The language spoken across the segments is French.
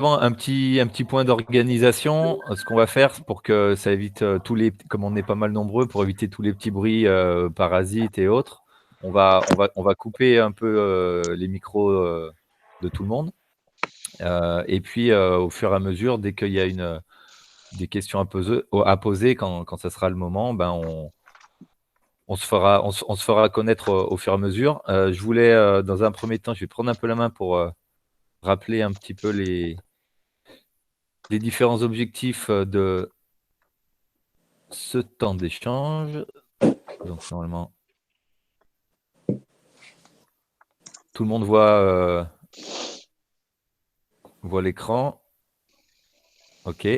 un petit point d'organisation. Ce qu'on va faire pour que ça évite comme on est pas mal nombreux, pour éviter tous les petits bruits parasites et autres, on va couper un peu les micros de tout le monde. Et puis, au fur et à mesure, dès qu'il y a des questions à poser, quand ça sera le moment, ben, on se fera connaître au fur et à mesure. Je voulais, dans un premier temps, je vais prendre un peu la main pour rappeler un petit peu les différents objectifs de ce temps d'échange. Donc, normalement, tout le monde voit l'écran. OK.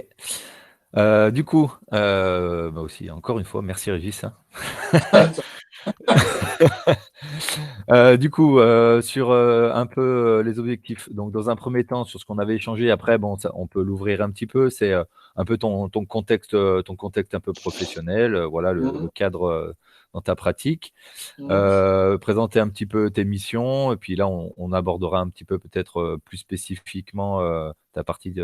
Du coup, bah aussi, encore une fois, merci Régis, hein. Du coup, sur, un peu, les objectifs. Donc dans un premier temps, sur ce qu'on avait échangé, après bon, ça on peut l'ouvrir un petit peu. C'est, un peu ton contexte un peu professionnel, voilà le Mhm. cadre, dans ta pratique. Mhm. Présenter un petit peu tes missions et puis là on abordera un petit peu peut-être, plus spécifiquement, ta partie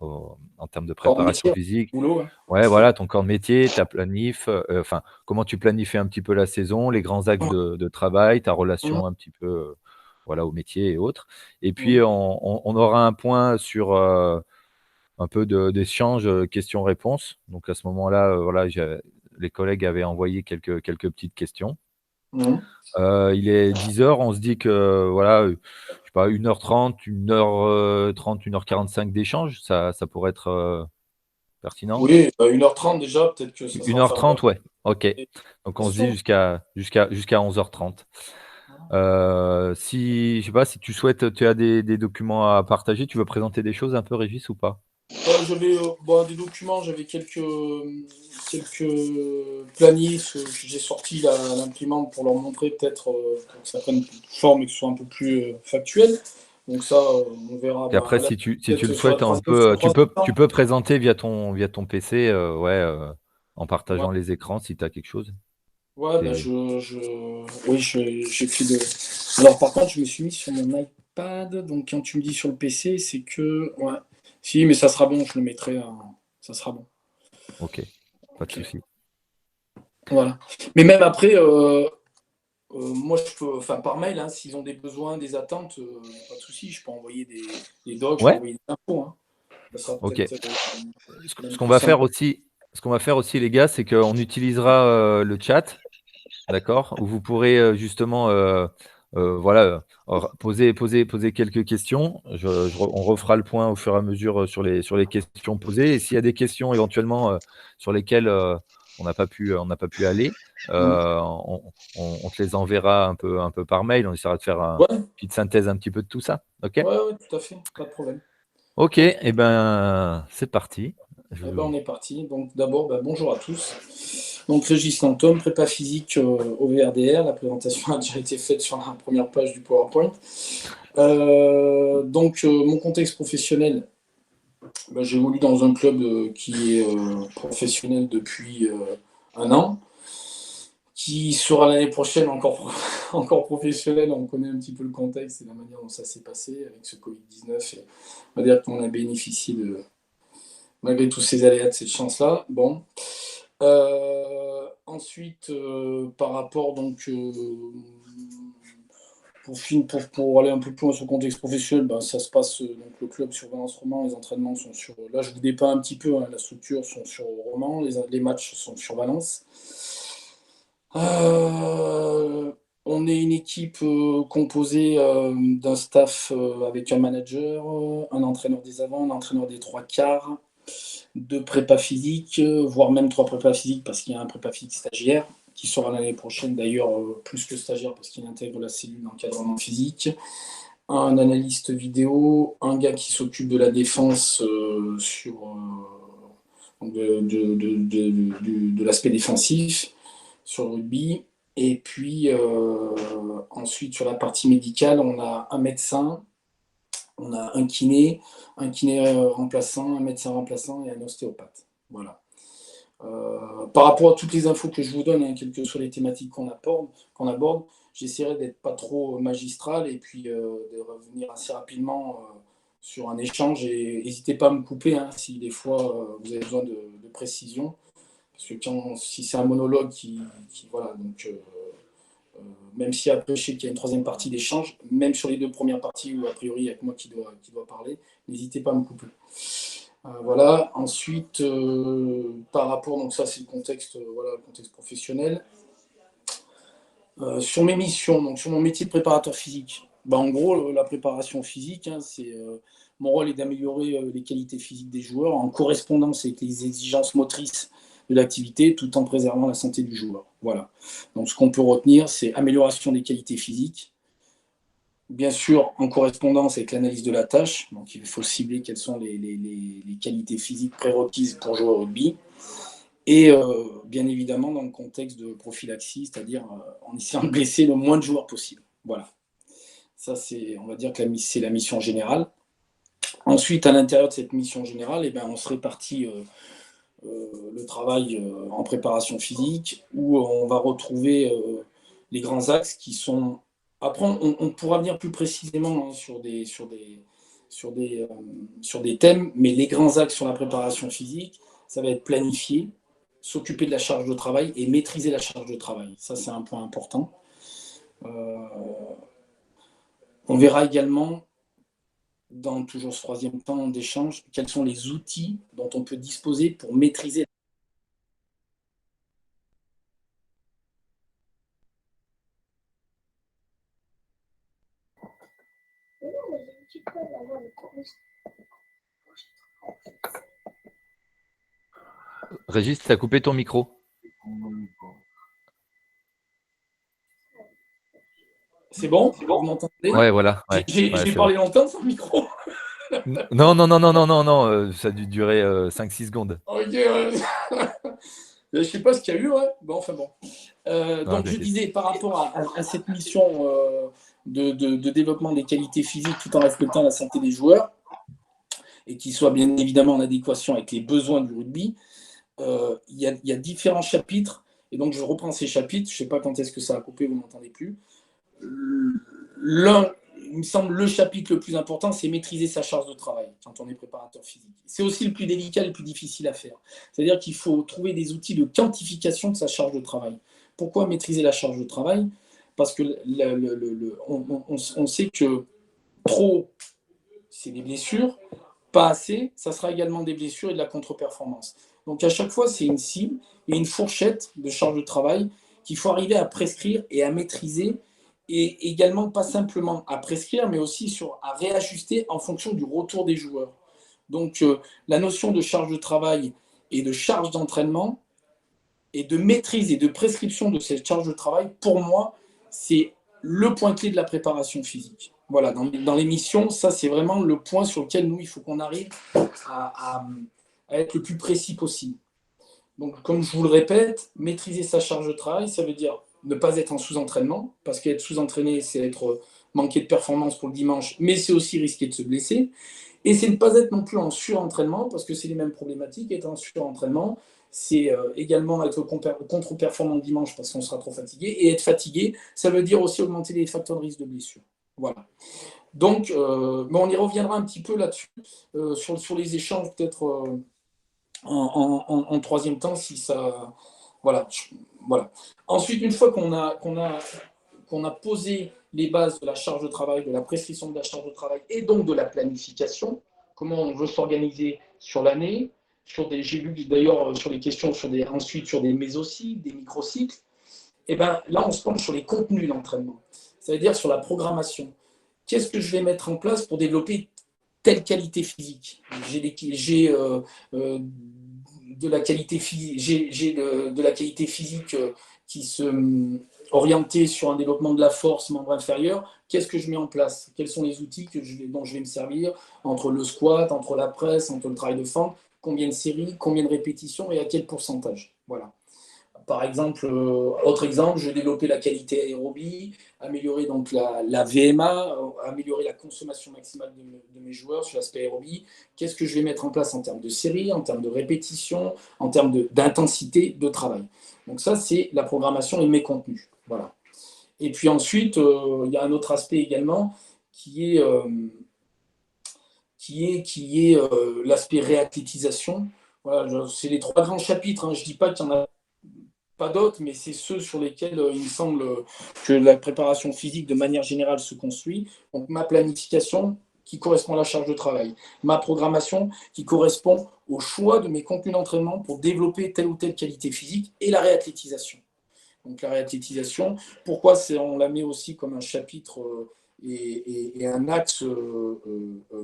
en termes de Corps de préparation métier, physique. boulot, hein. Ouais, voilà, ton corps de métier, ta planif, enfin, comment tu planifies un petit peu la saison, les grands axes de travail, ta Mhm. relation un petit peu, voilà, au métier et autres. Et puis, Mhm. on aura un point sur, un peu d'échange, questions-réponses. Donc à ce moment-là, voilà, les collègues avaient envoyé quelques petites questions. Mhm. Il est 10 heures. On se dit que, voilà, je sais pas, 1h30, 1h30, 1h45 d'échange, ça pourrait être, pertinent? Oui, 1h30 déjà, peut-être que ça Une sera heure enfin, trente, ouais. OK. des Donc on se dit questions. jusqu'à 11h30. Si je sais pas si tu as des documents à partager, tu veux présenter des choses un peu, Régis, ou pas? J'avais bon, des documents, j'avais quelques planifs que j'ai sortis là, à l'imprimante pour leur montrer peut-être pour que ça prenne forme et que ce soit un peu plus factuel. Donc ça, on verra Et après, si tu le peut-être sur la souhaites, sur le tu troisième peux tu temps. peux présenter via ton PC, ouais, en Ouais, partageant les écrans si tu as quelque chose. ouais, bah C'est oui, j'ai fait de. Alors par contre, je me suis mis sur mon iPad, donc quand tu me dis sur le PC, c'est que. Ouais. Si, mais ça sera bon, je le mettrai. Ça sera bon. OK, pas de Ok. souci. Voilà. Mais même après, moi, je peux, enfin, par mail, hein, s'ils ont des besoins, des attentes, pas de souci, je peux envoyer des docs, je peux Ouais? envoyer des infos, hein. Ça sera OK. peut-être Ce même qu'on plus va simple. faire aussi les gars, c'est qu'on utilisera, le chat. D'accord, où vous pourrez, justement, voilà, poser quelques questions. On refera le point au fur et à mesure, sur les questions posées, et s'il y a des questions éventuellement, sur lesquelles, on n'a pas pu aller, Mm. on te les enverra un peu par mail. On essaiera de faire une Ouais, petite synthèse un petit peu de tout ça. OK? ouais, ouais, tout à fait, pas de problème. OK, Ok. et ben, c'est parti. Je Eh ben, on est parti. Donc d'abord, ben, bonjour à tous. Donc Régis Lantôme, prépa physique au VRDR. La présentation a déjà été faite sur la première page du PowerPoint. Mon contexte professionnel, ben, j'évolue dans un club qui est professionnel depuis 1 an, qui sera l'année prochaine encore, encore professionnel. On connaît un petit peu le contexte et la manière dont ça s'est passé avec ce Covid-19. Et on va dire qu'on a bénéficié de, malgré tous ces aléas, de cette chance-là. Bon. Ensuite, par rapport donc pour aller un peu plus loin sur le contexte professionnel, ben, ça se passe donc le club sur Valence Roman, les entraînements sont sur. Là, je vous dépeins un petit peu, hein, la structure sont sur Roman, les matchs sont sur Valence. Euh, on est une équipe composée d'un staff avec un manager, un entraîneur des avants, un entraîneur des trois quarts, deux prépas physiques, voire même trois prépas physiques parce qu'il y a un prépa physique stagiaire qui sera l'année prochaine d'ailleurs plus que stagiaire parce qu'il intègre la cellule d'encadrement physique, un analyste vidéo, un gars qui s'occupe de la défense de l'aspect défensif sur le rugby. Et puis ensuite sur la partie médicale, on a un médecin, on a un kiné remplaçant, un médecin remplaçant et un ostéopathe. Voilà. Par rapport à toutes les infos que je vous donne, hein, quelles que soient les thématiques qu'on aborde, j'essaierai d'être pas trop magistral et puis de revenir assez rapidement sur un échange et n'hésitez pas à me couper hein, si des fois vous avez besoin de précision. Parce que si c'est un monologue voilà, donc même si après je sais qu'il y a une troisième partie d'échange, même sur les deux premières parties où a priori il n'y a que moi qui doit parler, n'hésitez pas à me couper. Voilà. Ensuite, par rapport, donc ça c'est le contexte, voilà, le contexte professionnel. Sur mes missions, donc sur mon métier de préparateur physique, en gros, la préparation physique, hein, mon rôle est d'améliorer les qualités physiques des joueurs en correspondance avec les exigences motrices de l'activité tout en préservant la santé du joueur. Voilà. Donc ce qu'on peut retenir, c'est amélioration des qualités physiques, bien sûr en correspondance avec l'analyse de la tâche. Donc il faut cibler quelles sont les qualités physiques prérequises pour jouer au rugby. Et bien évidemment dans le contexte de prophylaxie, c'est-à-dire en essayant de blesser le moins de joueurs possible. Voilà. Ça, on va dire que c'est la mission générale. Ensuite, à l'intérieur de cette mission générale, on se répartit le travail en préparation physique, où on va retrouver les grands axes qui sont... Après, on pourra venir plus précisément hein, sur des thèmes, mais les grands axes sur la préparation physique, ça va être planifié, s'occuper de la charge de travail et maîtriser la charge de travail. Ça, c'est un point important. On verra également, dans toujours ce troisième temps d'échange, quels sont les outils dont on peut disposer pour maîtriser. Régis, tu as coupé ton micro. C'est bon? Vous m'entendez? Ouais, voilà. Ouais, j'ai parlé longtemps sans micro. Non, ça a dû durer 5-6 secondes. Ok, ouais. Je sais pas ce qu'il y a eu, ouais. Bon, enfin bon. Donc, je disais, par rapport à cette mission de développement des qualités physiques tout en respectant la santé des joueurs, et qui soit bien évidemment en adéquation avec les besoins du rugby, il y a différents chapitres, et donc je reprends ces chapitres, je ne sais pas quand est-ce que ça a coupé, vous ne m'entendez plus. Il me semble, le chapitre le plus important, c'est maîtriser sa charge de travail quand on est préparateur physique. C'est aussi le plus délicat et le plus difficile à faire. C'est-à-dire qu'il faut trouver des outils de quantification de sa charge de travail. Pourquoi maîtriser la charge de travail? Parce que on sait que trop, c'est des blessures, pas assez, ça sera également des blessures et de la contre-performance. Donc à chaque fois, c'est une cible et une fourchette de charge de travail qu'il faut arriver à prescrire et à maîtriser, et également pas simplement à prescrire, mais aussi à réajuster en fonction du retour des joueurs. Donc la notion de charge de travail et de charge d'entraînement et de maîtrise et de prescription de cette charge de travail, pour moi, c'est le point clé de la préparation physique. Voilà, dans l'émission, ça c'est vraiment le point sur lequel il faut qu'on arrive à être le plus précis possible. Donc, comme je vous le répète, maîtriser sa charge de travail, ça veut dire ne pas être en sous-entraînement, parce qu'être sous-entraîné, c'est être manqué de performance pour le dimanche, mais c'est aussi risquer de se blesser. Et c'est ne pas être non plus en surentraînement, parce que c'est les mêmes problématiques. Être en surentraînement, c'est également être contre-performant le dimanche parce qu'on sera trop fatigué. Et être fatigué, ça veut dire aussi augmenter les facteurs de risque de blessure. Voilà. Donc, mais on y reviendra un petit peu là-dessus, sur les échanges, peut-être en troisième temps, si ça. Voilà. Voilà. Ensuite, une fois qu'on a posé les bases de la charge de travail, de la prescription de la charge de travail et donc de la planification, comment on veut s'organiser sur l'année, j'ai vu d'ailleurs sur les questions ensuite sur des mésocycles, des microcycles, et bien là on se penche sur les contenus d'entraînement, c'est-à-dire sur la programmation. Qu'est-ce que je vais mettre en place pour développer telle qualité physique? J'ai de la qualité physique qui se orientée sur un développement de la force membre inférieur. Qu'est-ce que je mets en place? Quels sont les outils dont je vais me servir entre le squat, entre la presse, entre le travail de fente? Combien de séries, combien de répétitions et à quel pourcentage? Voilà. Par exemple, autre exemple, je vais développer la qualité aérobie, améliorer donc la VMA, améliorer la consommation maximale de mes joueurs sur l'aspect aérobie. Qu'est-ce que je vais mettre en place en termes de série, en termes de répétition, en termes d'intensité de travail? Donc ça, c'est la programmation et mes contenus. Voilà. Et puis ensuite, il y a un autre aspect également qui est qui est l'aspect réathlétisation. Voilà, c'est les 3 grands chapitres, hein. Je ne dis pas qu'il n'y en a pas d'autres, mais c'est ceux sur lesquels il me semble que la préparation physique de manière générale se construit. Donc ma planification qui correspond à la charge de travail, ma programmation qui correspond au choix de mes contenus d'entraînement pour développer telle ou telle qualité physique, et la réathlétisation. Donc la réathlétisation, pourquoi on la met aussi comme un chapitre et un axe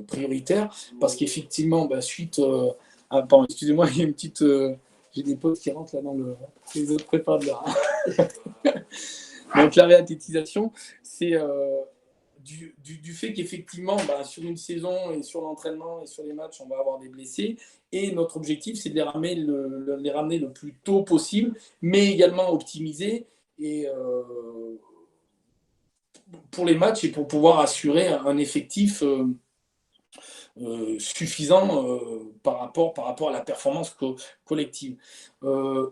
prioritaire? Parce qu'effectivement, suite pardon, excusez-moi, il y a une petite... j'ai des potes qui rentrent là dans les autres prépas de là. Donc la réathlétisation, c'est du fait qu'effectivement, sur une saison et sur l'entraînement et sur les matchs, on va avoir des blessés. Et notre objectif, c'est de les ramener le plus tôt possible, mais également optimiser et, pour les matchs et pour pouvoir assurer un effectif suffisant par rapport à la performance collective. Il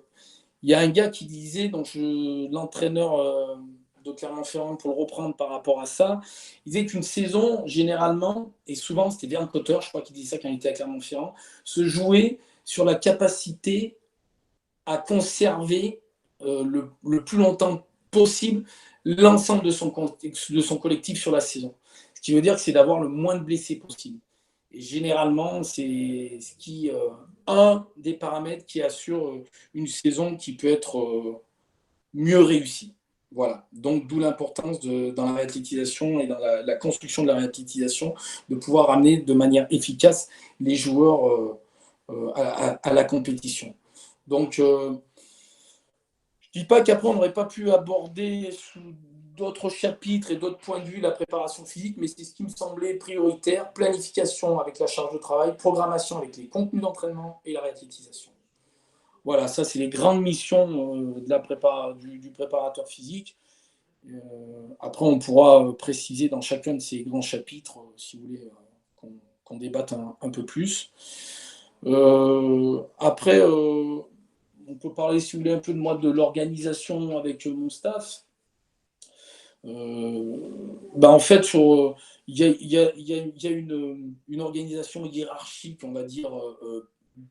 y a un gars qui disait, donc l'entraîneur de Clermont-Ferrand, pour le reprendre par rapport à ça, il disait qu'une saison, généralement, et souvent c'était Verne Cotter, je crois qu'il disait ça quand il était à Clermont-Ferrand, se jouait sur la capacité à conserver le plus longtemps possible l'ensemble de son collectif sur la saison. Ce qui veut dire que c'est d'avoir le moins de blessés possible. Et généralement, c'est un des paramètres qui assure une saison qui peut être mieux réussie. Voilà. Donc, d'où l'importance dans la réathlétisation et dans la construction de la réathlétisation, de pouvoir amener de manière efficace les joueurs à la compétition. Donc, je ne dis pas qu'après, on n'aurait pas pu aborder sous d'autres chapitres et d'autres points de vue la préparation physique, mais c'est ce qui me semblait prioritaire: planification avec la charge de travail, programmation avec les contenus d'entraînement et la réathlétisation. Voilà, ça, c'est les grandes missions du préparateur physique. Après, on pourra préciser dans chacun de ces grands chapitres, si vous voulez, qu'on débatte un peu plus. Après, on peut parler, si vous voulez, un peu de moi, de l'organisation avec mon staff. En fait, il y a une organisation hiérarchique, on va dire,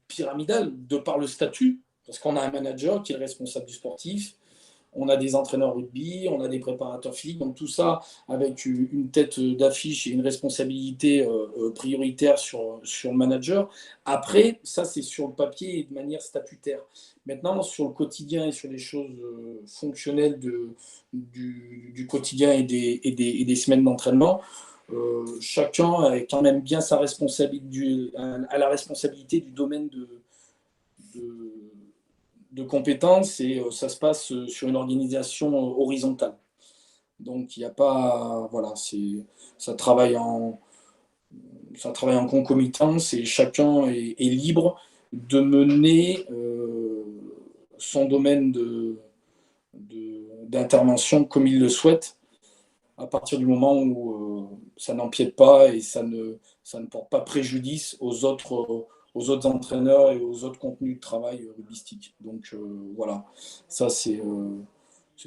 pyramidale, de par le statut, parce qu'on a un manager qui est le responsable du sportif, on a des entraîneurs rugby, on a des préparateurs physiques, donc tout ça avec une tête d'affiche et une responsabilité prioritaire sur le manager. Après, ça, c'est sur le papier et de manière statutaire. Maintenant, sur le quotidien et sur les choses fonctionnelles du quotidien et des semaines d'entraînement, chacun a quand même bien sa responsabilité, à la responsabilité du domaine de compétences, et ça se passe sur une organisation horizontale. Donc il n'y a pas, voilà, ça travaille en concomitance, et chacun est libre de mener son domaine d'intervention comme il le souhaite, à partir du moment où ça n'empiète pas et ça ne porte pas préjudice aux autres entraîneurs et aux autres contenus de travail rugbystiques. Donc voilà, ça c'est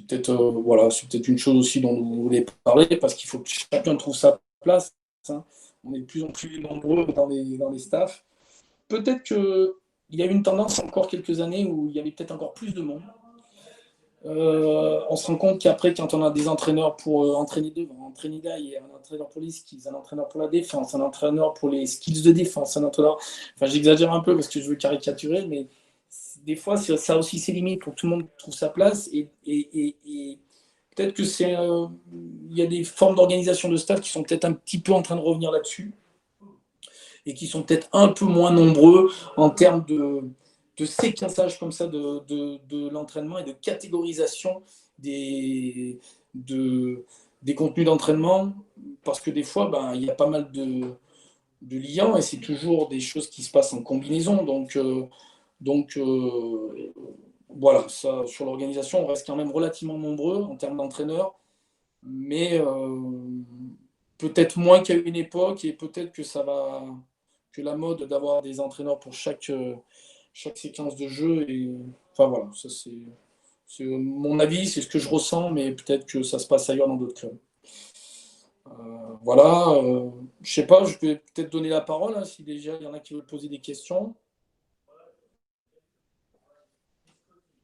peut-être c'est peut-être une chose aussi dont vous voulez parler, parce qu'il faut que chacun trouve sa place, hein. On est de plus en plus nombreux dans les staffs. Peut-être qu'il y a eu une tendance encore quelques années où il y avait peut-être encore plus de monde. On se rend compte qu'après, quand on a des entraîneurs pour entraîner devant, entraîner derrière, un entraîneur pour les skills, un entraîneur pour la défense, un entraîneur pour les skills de défense, un entraîneur... Enfin, j'exagère un peu parce que je veux caricaturer, mais des fois, ça a aussi ses limites pour que tout le monde trouve sa place. Et peut-être que il y a des formes d'organisation de staff qui sont peut-être un petit peu en train de revenir là-dessus, et qui sont peut-être un peu moins nombreux en termes de séquençage comme ça de l'entraînement et de catégorisation des contenus d'entraînement, parce que des fois, il y a pas mal de liens, et c'est toujours des choses qui se passent en combinaison. Donc voilà, ça, sur l'organisation, on reste quand même relativement nombreux en termes d'entraîneurs, mais peut-être moins qu'à une époque, et peut-être que la mode d'avoir des entraîneurs pour chaque séquence de jeu. Et enfin voilà, ça c'est mon avis, c'est ce que je ressens, mais peut-être que ça se passe ailleurs dans d'autres clubs. Voilà, je sais pas, je vais peut-être donner la parole, hein, si déjà il y en a qui veulent poser des questions.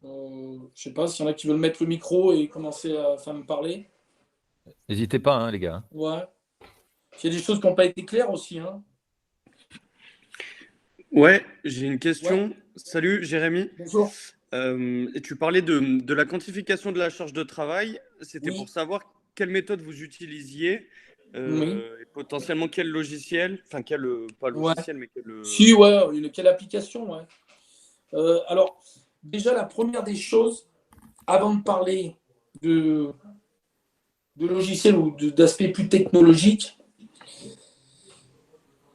Je sais pas s'il y en a qui veulent mettre le micro et commencer à me parler. N'hésitez pas, hein, les gars. Ouais. Il y a des choses qui n'ont pas été claires aussi, hein. Ouais, j'ai une Ouais, question. Salut Jérémy. bonjour. Et tu parlais de la quantification de la charge de travail. C'était pour Oui, savoir quelle méthode vous utilisiez oui, et potentiellement quel logiciel, enfin quel, pas ouais. logiciel, mais quel... Si, ouais, quelle application, ouais. Alors, déjà, la première des choses, avant de parler de, de logiciels ou d'aspects plus technologiques,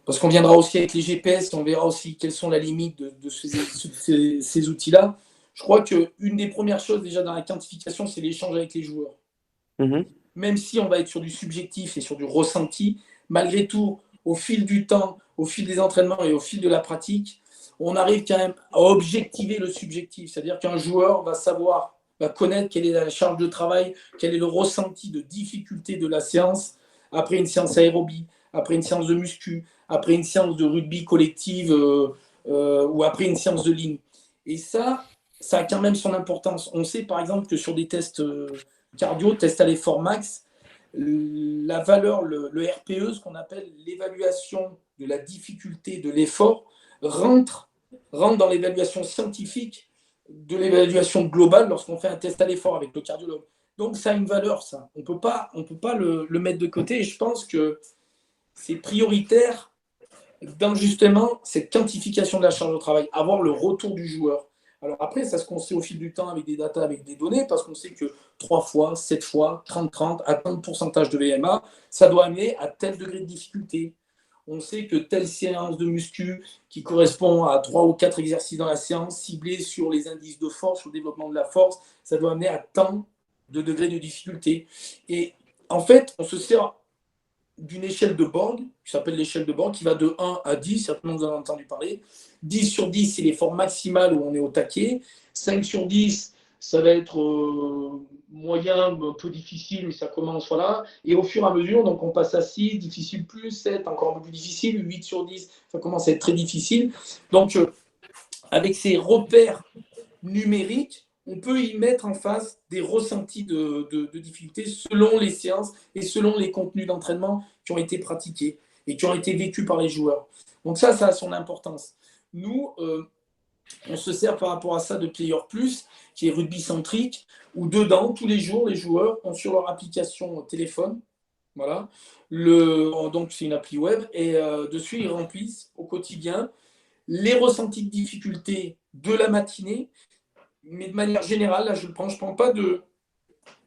parce qu'on viendra aussi avec les GPS, on verra aussi quelles sont les limites de ces outils-là. Je crois qu'une des premières choses déjà dans la quantification, c'est l'échange avec les joueurs. Mhm. Même si on va être sur du subjectif et sur du ressenti, malgré tout, au fil du temps, au fil des entraînements et au fil de la pratique, on arrive quand même à objectiver le subjectif. C'est-à-dire qu'un joueur va savoir, va connaître quelle est la charge de travail, quel est le ressenti de difficulté de la séance après une séance aérobie, après une séance de muscu, après une séance de rugby collective ou après une séance de ligne. Et ça a quand même son importance. On sait par exemple que sur des tests cardio, tests à l'effort max, la valeur, le RPE, ce qu'on appelle l'évaluation de la difficulté de l'effort, rentre, rentre dans l'évaluation scientifique de l'évaluation globale lorsqu'on fait un test à l'effort avec le cardiologue. Donc ça a une valeur, ça. On peut pas le mettre de côté. Et je pense que c'est prioritaire dans justement cette quantification de la charge de travail, avoir le retour du joueur. Alors après, ça se construit au fil du temps avec des datas, avec des données, parce qu'on sait que 3 fois, 7 fois, 30-30, à tant de pourcentage de VMA, ça doit amener à tel degré de difficulté. On sait que telle séance de muscu qui correspond à 3 ou 4 exercices dans la séance, ciblée sur les indices de force, sur le développement de la force, ça doit amener à tant de degrés de difficulté. Et en fait, on se sert d'une échelle de Borg, qui s'appelle l'échelle de Borg, qui va de 1 à 10, certainement vous en avez entendu parler. 10 sur 10, c'est l'effort maximal où on est au taquet. 5 sur 10, ça va être moyen, un peu difficile, mais ça commence, voilà. Et au fur et à mesure, donc on passe à 6, difficile plus, 7, encore un peu plus difficile, 8 sur 10, ça commence à être très difficile. Donc, avec ces repères numérique, on peut y mettre en face des ressentis de difficultés selon les séances et selon les contenus d'entraînement qui ont été pratiqués et qui ont été vécus par les joueurs. Donc ça a son importance. Nous, on se sert par rapport à ça de Player Plus, qui est rugby centrique, où dedans, tous les jours, les joueurs ont sur leur application téléphone, voilà, donc c'est une appli web, et dessus, ils remplissent au quotidien les ressentis de difficulté de la matinée, mais de manière générale, là, je ne prends pas de.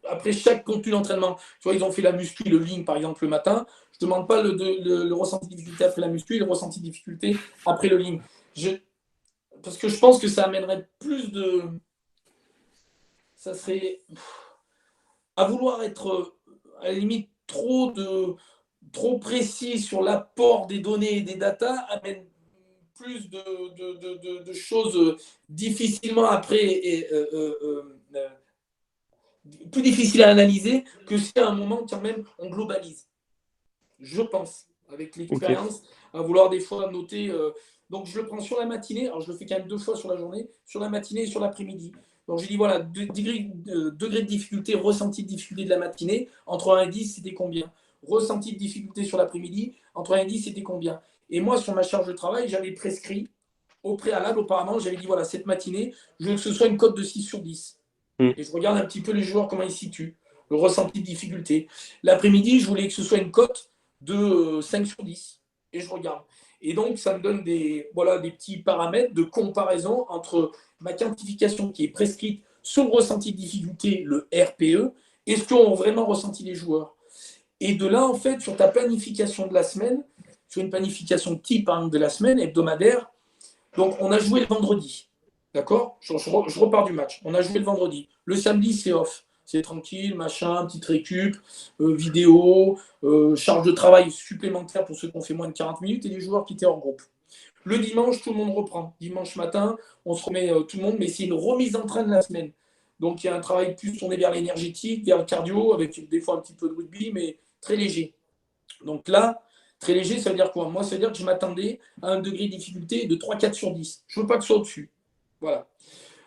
Après chaque contenu d'entraînement, tu vois, ils ont fait la muscu, le ligne par exemple le matin. Je ne demande pas le ressenti de difficulté après la muscu et le ressenti de difficulté après le ligne. Parce que je pense que ça amènerait plus de. Ça serait. À vouloir être, à la limite, trop précis sur l'apport des données et des datas amène plus de choses difficilement après et, plus difficile à analyser que si à un moment, quand même, on globalise. Je pense, avec Ok. l'expérience, à vouloir des fois noter. Donc, je le prends sur la matinée. Alors, je le fais quand même 2 fois sur la journée, sur la matinée et sur l'après-midi. Donc, j'ai dit, voilà, degré de difficulté, ressenti de difficulté de la matinée. Entre 1 et 10, c'était combien? Ressenti de difficulté sur l'après-midi. Entre 1 et 10, c'était combien? Et moi, sur ma charge de travail, j'avais prescrit au préalable, auparavant, j'avais dit, voilà, cette matinée, je veux que ce soit une cote de 6 sur 10. Mm. Et je regarde un petit peu les joueurs, comment ils se situent, le ressenti de difficulté. L'après-midi, je voulais que ce soit une cote de 5 sur 10. Et je regarde. Et donc, ça me donne voilà, des petits paramètres de comparaison entre ma quantification qui est prescrite sur le ressenti de difficulté, le RPE, et ce qu'ont vraiment ressenti les joueurs. Et de là, en fait, sur ta planification de la semaine, sur une planification type hein, de la semaine, hebdomadaire, donc on a joué le vendredi. D'accord, je repars du match. On a joué le vendredi. Le samedi, c'est off. C'est tranquille, machin, petite récup, vidéo, charge de travail supplémentaire pour ceux qui ont fait moins de 40 minutes et les joueurs qui étaient hors groupe. Le dimanche, tout le monde reprend. Dimanche matin, on se remet tout le monde, mais c'est une remise en train de la semaine. Donc il y a un travail plus tourné vers l'énergétique, vers le cardio, avec des fois un petit peu de rugby, mais très léger. Donc là, très léger, ça veut dire quoi? Moi, ça veut dire que je m'attendais à un degré de difficulté de 3-4/10. Je ne veux pas que ce soit au-dessus. Voilà.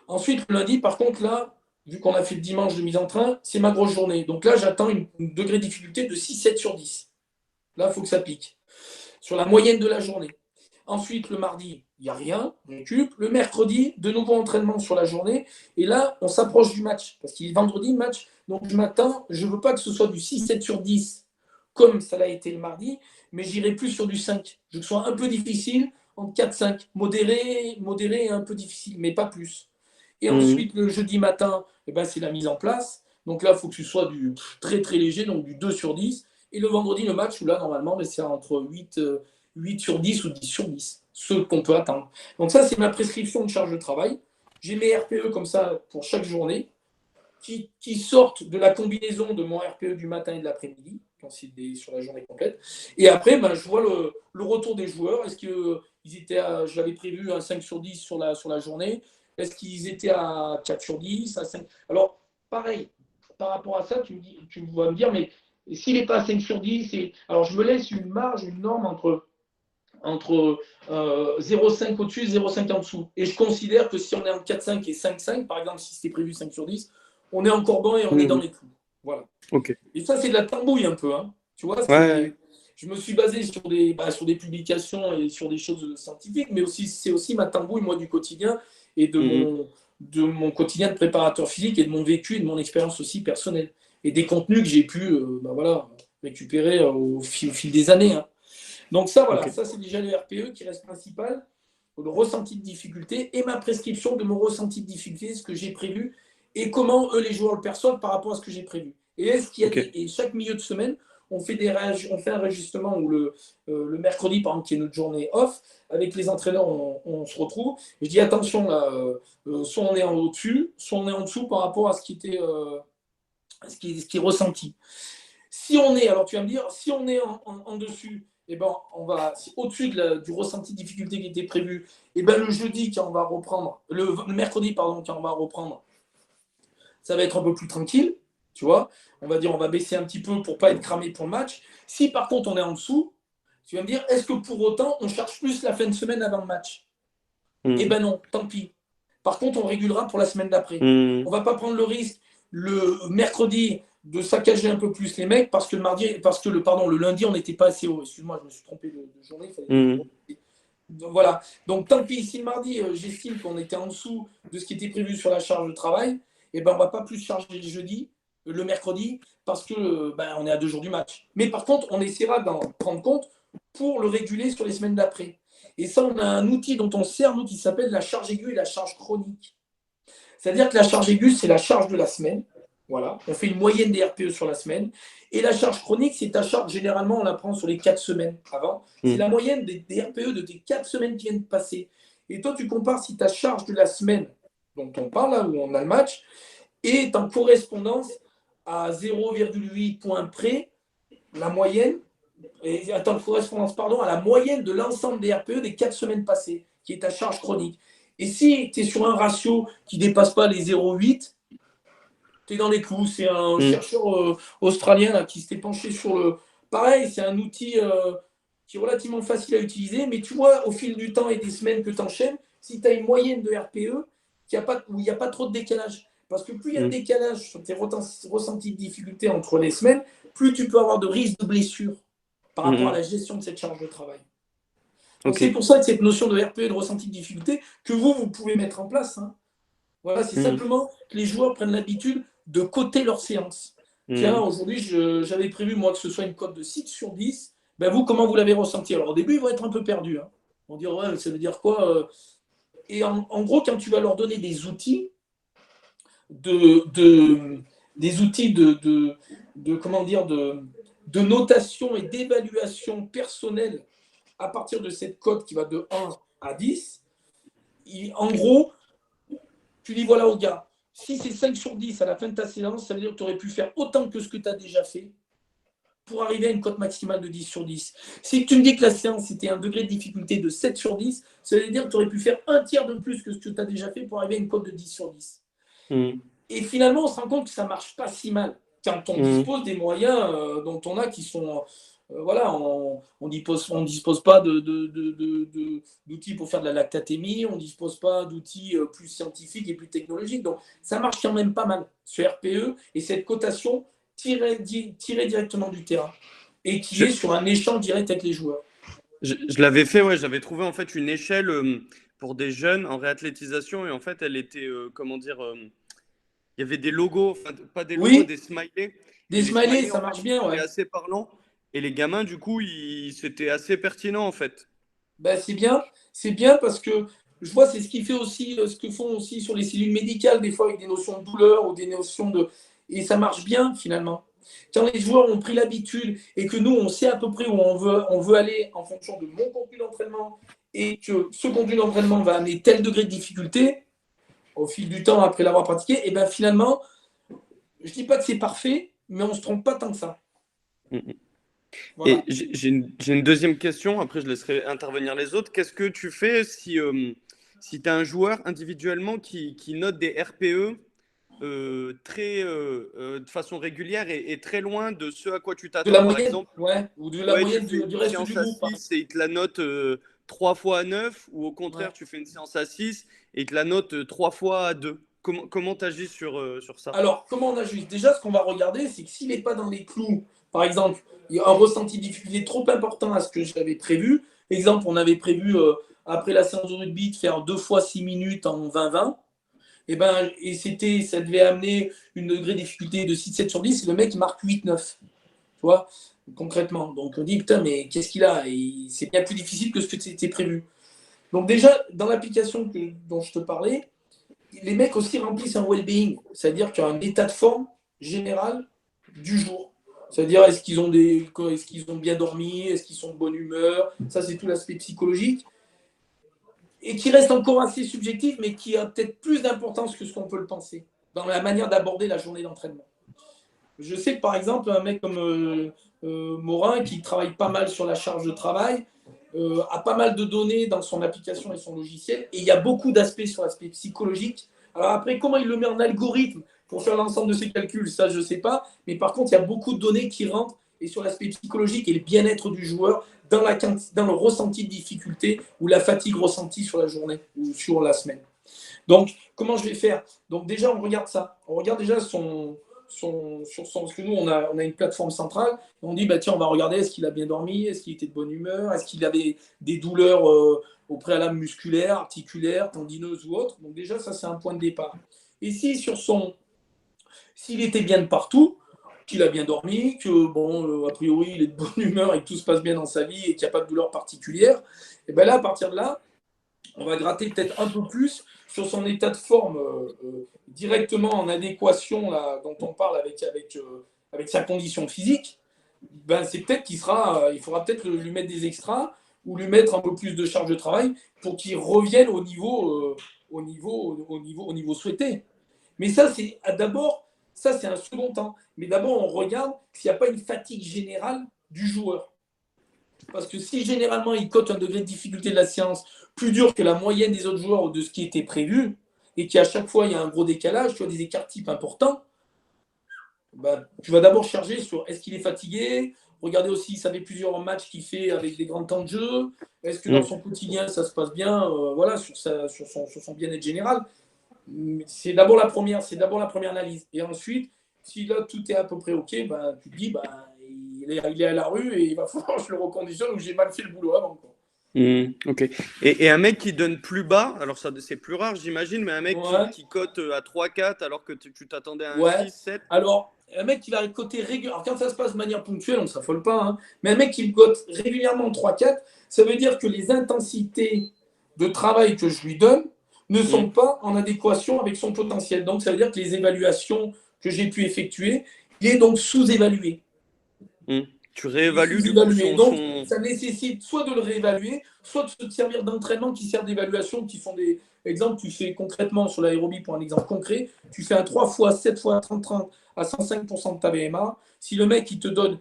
Ensuite, le lundi, par contre, là, vu qu'on a fait le dimanche de mise en train, c'est ma grosse journée. Donc là, j'attends un degré de difficulté de 6-7/10. Là, il faut que ça pique. Sur la moyenne de la journée. Ensuite, le mardi, il n'y a rien, on récup. Le mercredi, de nouveau entraînement sur la journée. Et là, on s'approche du match. Parce qu'il est vendredi, le match. Donc je m'attends, je ne veux pas que ce soit du 6-7/10 comme ça l'a été le mardi, mais j'irai plus sur du 5. Je veux que ce soit un peu difficile, en 4-5. Modéré, modéré et un peu difficile, mais pas plus. Et ensuite, le jeudi matin, eh ben, c'est la mise en place. Donc là, il faut que ce soit du très très léger, donc du 2/10. Et le vendredi, le match, où là, normalement, c'est entre 8/10 ou 10/10, ce qu'on peut attendre. Donc ça, c'est ma prescription de charge de travail. J'ai mes RPE comme ça pour chaque journée, qui sortent de la combinaison de mon RPE du matin et de l'après-midi, quand c'est sur la journée complète. Et après, ben, je vois le retour des joueurs. Est-ce qu'ils étaient j'avais prévu un 5/10 sur la journée. Est-ce qu'ils étaient à 4/10, à 5? Alors, pareil, par rapport à ça, tu vas me dire, mais s'il n'est pas à 5/10, alors je me laisse une marge, une norme entre 0,5 au-dessus et 0,5 en dessous. Et je considère que si on est en 4,5 et 5,5, par exemple, si c'était prévu 5/10, on est encore bon et on est dans les clous. Voilà. Ok. Et ça, c'est de la tambouille un peu. Hein. Tu vois, Ouais. je me suis basé sur des publications et sur des choses scientifiques, mais aussi c'est aussi ma tambouille, moi, du quotidien et de mon quotidien de préparateur physique et de mon vécu et de mon expérience aussi personnelle. Et des contenus que j'ai pu récupérer au fil des années. Hein. Donc ça, voilà, Ok. ça c'est déjà le RPE qui reste principal, le ressenti de difficulté et ma prescription de mon ressenti de difficulté, ce que j'ai prévu et comment eux les joueurs le perçoivent par rapport à ce que j'ai prévu. Et est-ce qu'il y a Ok. et chaque milieu de semaine, on fait un réajustement où le mercredi, par exemple, qui est notre journée off, avec les entraîneurs, on se retrouve. Et je dis attention, là, soit on est en au-dessus, soit on est en dessous par rapport à ce qui était ce qui est ressenti. Si on est, alors tu vas me dire, si on est en dessus, eh ben, on va au-dessus du ressenti de difficulté qui était prévu. Et ben, le jeudi, quand on va reprendre, le mercredi, pardon, quand on va reprendre, ça va être un peu plus tranquille, tu vois. On va dire, on va baisser un petit peu pour pas être cramé pour le match. Si par contre on est en dessous, tu vas me dire, est-ce que pour autant on cherche plus la fin de semaine avant le match? Eh ben non, tant pis. Par contre, on régulera pour la semaine d'après. On va pas prendre le risque le mercredi de saccager un peu plus les mecs parce que le lundi on n'était pas assez haut. Excuse-moi, je me suis trompé de journée. Donc, voilà. Donc tant pis. Si le mardi j'estime qu'on était en dessous de ce qui était prévu sur la charge de travail, eh ben on va pas plus charger le jeudi, le mercredi parce que on est à 2 jours du match. Mais par contre, on essaiera d'en prendre compte pour le réguler sur les semaines d'après. Et ça, on a un outil dont on sert, nous, qui s'appelle la charge aiguë et la charge chronique. C'est-à-dire que la charge aiguë, c'est la charge de la semaine. Voilà, on fait une moyenne des RPE sur la semaine. Et la charge chronique, c'est ta charge, généralement, on la prend sur les 4 semaines avant. C'est la moyenne des RPE de tes 4 semaines qui viennent de passer. Et toi, tu compares si ta charge de la semaine dont on parle, là où on a le match, est en correspondance à 0,8 points près, la moyenne, correspondance, pardon, à la moyenne de l'ensemble des RPE des 4 semaines passées, qui est ta charge chronique. Et si tu es sur un ratio qui ne dépasse pas les 0,8, tu es dans les clous. C'est un chercheur australien là, qui s'était penché sur le. Pareil, c'est un outil qui est relativement facile à utiliser, mais tu vois, au fil du temps et des semaines que tu enchaînes, si tu as une moyenne de RPE où il n'y a pas trop de décalage. Parce que plus il y a de décalage sur tes ressentis de difficulté entre les semaines, plus tu peux avoir de risques de blessure par rapport à la gestion de cette charge de travail. Donc c'est pour ça que cette notion de RPE, de ressenti de difficulté, que vous pouvez mettre en place. Hein. Voilà, c'est simplement que les joueurs prennent l'habitude de coter leur séance. Tiens, aujourd'hui, j'avais prévu, moi, que ce soit une cote de 6/10. Ben vous, comment vous l'avez ressenti? Alors, au début, ils vont être un peu perdus. Hein. Ils vont dire, ouais, ça veut dire quoi Et en gros, quand tu vas leur donner des outils comment dire, de notation et d'évaluation personnelle à partir de cette cote qui va de 1 à 10, en gros, tu dis voilà au gars, si c'est 5/10 à la fin de ta séance, ça veut dire que tu aurais pu faire autant que ce que tu as déjà fait pour arriver à une cote maximale de 10/10. Si tu me dis que la séance était un degré de difficulté de 7/10, ça veut dire que tu aurais pu faire un tiers de plus que ce que tu as déjà fait pour arriver à une cote de 10/10. Et finalement, on se rend compte que ça ne marche pas si mal quand on dispose des moyens dont on a qui sont voilà, on dispose pas d'outils pour faire de la lactatémie, on ne dispose pas d'outils plus scientifiques et plus technologiques. Donc, ça marche quand même pas mal, ce RPE et cette cotation tirée directement du terrain et qui Je, est sur un échange direct avec les joueurs. je l'avais fait, ouais, j'avais trouvé en fait une échelle pour des jeunes en réathlétisation et en fait, elle était, comment dire, il y avait des logos, enfin, pas des logos, Oui, des smileys. des Et les smileys, smileys, ça en fait, marche ils bien, étaient ouais. assez parlants. Et les gamins, du coup, c'était assez pertinent, en fait. Ben, c'est bien parce que je vois, c'est ce qui fait aussi, ce que font aussi sur les cellules médicales, des fois avec des notions de douleur ou des notions de. Et ça marche bien finalement. Quand les joueurs ont pris l'habitude et que nous, on sait à peu près où on veut aller en fonction de mon contenu d'entraînement et que ce contenu d'entraînement va amener tel degré de difficulté au fil du temps après l'avoir pratiqué, et bien finalement, je ne dis pas que c'est parfait, mais on ne se trompe pas tant que ça. Mm. Et Voilà. j'ai une deuxième question, après je laisserai intervenir les autres. Qu'est-ce que tu fais si tu as un joueur individuellement qui note des RPE de façon régulière et très loin de ce à quoi tu De la t'attends? Par moyenne, exemple, ouais, ou de la ouais, tu moyenne fais du une reste séance du à groupe. 6 et il te la note 3 fois à 9, ou au Ouais. contraire, tu fais une séance à 6 et il te la note 3 fois à 2. Comment tu agis sur ça? Alors, comment on ajuste? Déjà, ce qu'on va regarder, c'est que s'il n'est pas dans les clous, par exemple, il y a un ressenti de difficulté trop important à ce que j'avais prévu. Exemple, on avait prévu, après la séance de rugby, de faire 2 fois 6 minutes en 20-20. Ça devait amener une degré de difficulté de 6-7/10, et le mec, il marque 8-9. Tu vois, concrètement. Donc, on dit, putain, mais qu'est-ce qu'il a? Et c'est bien plus difficile que ce que c'était prévu. Donc, déjà, dans l'application dont je te parlais, les mecs aussi remplissent un well-being, c'est-à-dire qu'il y a un état de forme général du jour. C'est-à-dire, est-ce qu'ils ont bien dormi, est-ce qu'ils sont de bonne humeur, ça c'est tout l'aspect psychologique, et qui reste encore assez subjectif, mais qui a peut-être plus d'importance que ce qu'on peut le penser, dans la manière d'aborder la journée d'entraînement. Je sais que par exemple, un mec comme Morin, qui travaille pas mal sur la charge de travail, a pas mal de données dans son application et son logiciel, et il y a beaucoup d'aspects sur l'aspect psychologique. Alors après, comment il le met en algorithme pour faire l'ensemble de ses calculs, ça je ne sais pas, mais par contre, il y a beaucoup de données qui rentrent et sur l'aspect psychologique et le bien-être du joueur dans le ressenti de difficulté ou la fatigue ressentie sur la journée ou sur la semaine. Donc, comment je vais faire? Donc, déjà, on regarde ça. On regarde déjà parce que nous, on a une plateforme centrale. On dit, bah, tiens, on va regarder est-ce qu'il a bien dormi, est-ce qu'il était de bonne humeur, est-ce qu'il avait des douleurs au préalable musculaires, articulaires, tendineuses ou autres. Donc, déjà, ça, c'est un point de départ. Et si s'il était bien de partout, qu'il a bien dormi, que, bon, a priori, il est de bonne humeur et que tout se passe bien dans sa vie et qu'il n'y a pas de douleur particulière, et bien là, à partir de là, on va gratter peut-être un peu plus sur son état de forme directement en adéquation là, dont on parle avec sa condition physique. Ben, c'est peut-être il faudra peut-être lui mettre des extras ou lui mettre un peu plus de charge de travail pour qu'il revienne au niveau souhaité. Mais ça c'est un second temps. Mais d'abord, on regarde s'il n'y a pas une fatigue générale du joueur. Parce que si généralement il cote un degré de difficulté de la séance plus dur que la moyenne des autres joueurs ou de ce qui était prévu, et qu'à chaque fois il y a un gros décalage, tu as des écarts types importants, bah, tu vas d'abord charger sur est-ce qu'il est fatigué, regarder aussi ça fait plusieurs matchs qu'il fait avec des grands temps de jeu, est-ce que dans Mm. son quotidien ça se passe bien, voilà, sur son bien-être général. C'est d'abord la première analyse. Et ensuite, si là tout est à peu près OK, bah, tu te dis bah, il est à la rue et il va falloir que je le reconditionne ou j'ai mal fait le boulot avant. Quoi. Ok. Et un mec qui donne plus bas, alors ça c'est plus rare j'imagine, mais un mec Ouais, qui cote à 3-4 alors que tu t'attendais à un ouais. 6-7. Alors, un mec qui va coter régulièrement, alors quand ça se passe de manière ponctuelle, on ne s'affole pas, hein, mais un mec qui le cote régulièrement en 3-4, ça veut dire que les intensités de travail que je lui donne ne sont Mm. pas en adéquation avec son potentiel. Donc, ça veut dire que les évaluations que j'ai pu effectuer, il est donc sous-évalué. Mm. Tu Il est réévalues du coup sous-évalué. Donc, ça nécessite soit de le réévaluer, soit de se servir d'entraînement qui sert d'évaluation, qui font des exemples. Tu fais concrètement sur l'aérobie, pour un exemple concret, tu fais un 3 fois 7 fois 30-30 à 105% de ta VMA. Si le mec, il te donne,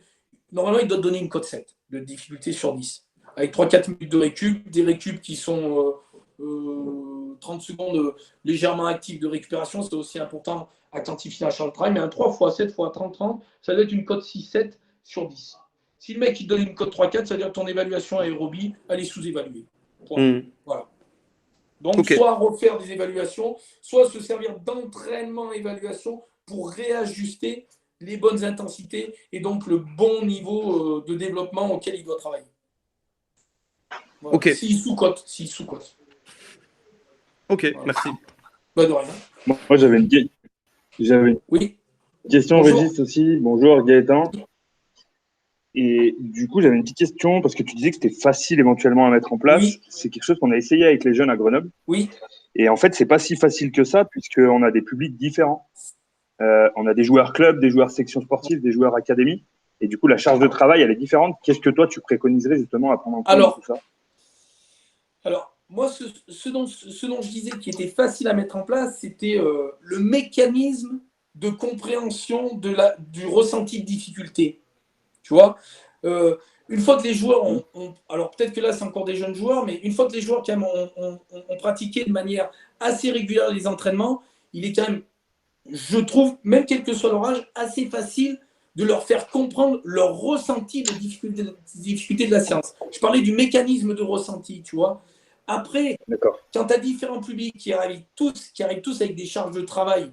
normalement, il doit te donner une cote 7 de difficulté sur 10, avec 3-4 minutes de récup, des récup qui sont 30 secondes légèrement actives de récupération, c'est aussi important à quantifier la charge de travail, mais un 3 fois 7 fois 30-30, ça doit être une cote 6-7 sur 10. Si le mec il te donne une cote 3-4, ça veut dire que ton évaluation aérobie, elle est sous-évaluée. Point. Voilà. Donc, soit refaire des évaluations, soit se servir d'entraînement évaluation pour réajuster les bonnes intensités et donc le bon niveau de développement auquel il doit travailler. Voilà. Ok. S'il sous-cote. Ok, Voilà. merci. Bah, de rien. Moi, j'avais une Oui. question, Bonjour. Régis aussi. Bonjour, Gaëtan. Et du coup, j'avais une petite question parce que tu disais que c'était facile éventuellement à mettre en place. Oui. C'est quelque chose qu'on a essayé avec les jeunes à Grenoble. Oui. Et en fait, c'est pas si facile que ça puisqu'on a des publics différents. On a des joueurs clubs, des joueurs section sportive, des joueurs académie. Et du coup, la charge de travail, elle est différente. Qu'est-ce que toi, tu préconiserais justement à prendre en compte tout ça? Alors, moi, ce dont je disais qui était facile à mettre en place, c'était le mécanisme de compréhension du ressenti de difficulté. Tu vois, une fois que les joueurs alors peut-être que là c'est encore des jeunes joueurs, mais une fois que les joueurs quand même ont pratiqué de manière assez régulière les entraînements, il est quand même, je trouve, même quel que soit leur âge, assez facile de leur faire comprendre leur ressenti de difficulté de la séance. Je parlais du mécanisme de ressenti, tu vois. Après, quand tu as différents publics qui arrivent tous avec des charges de travail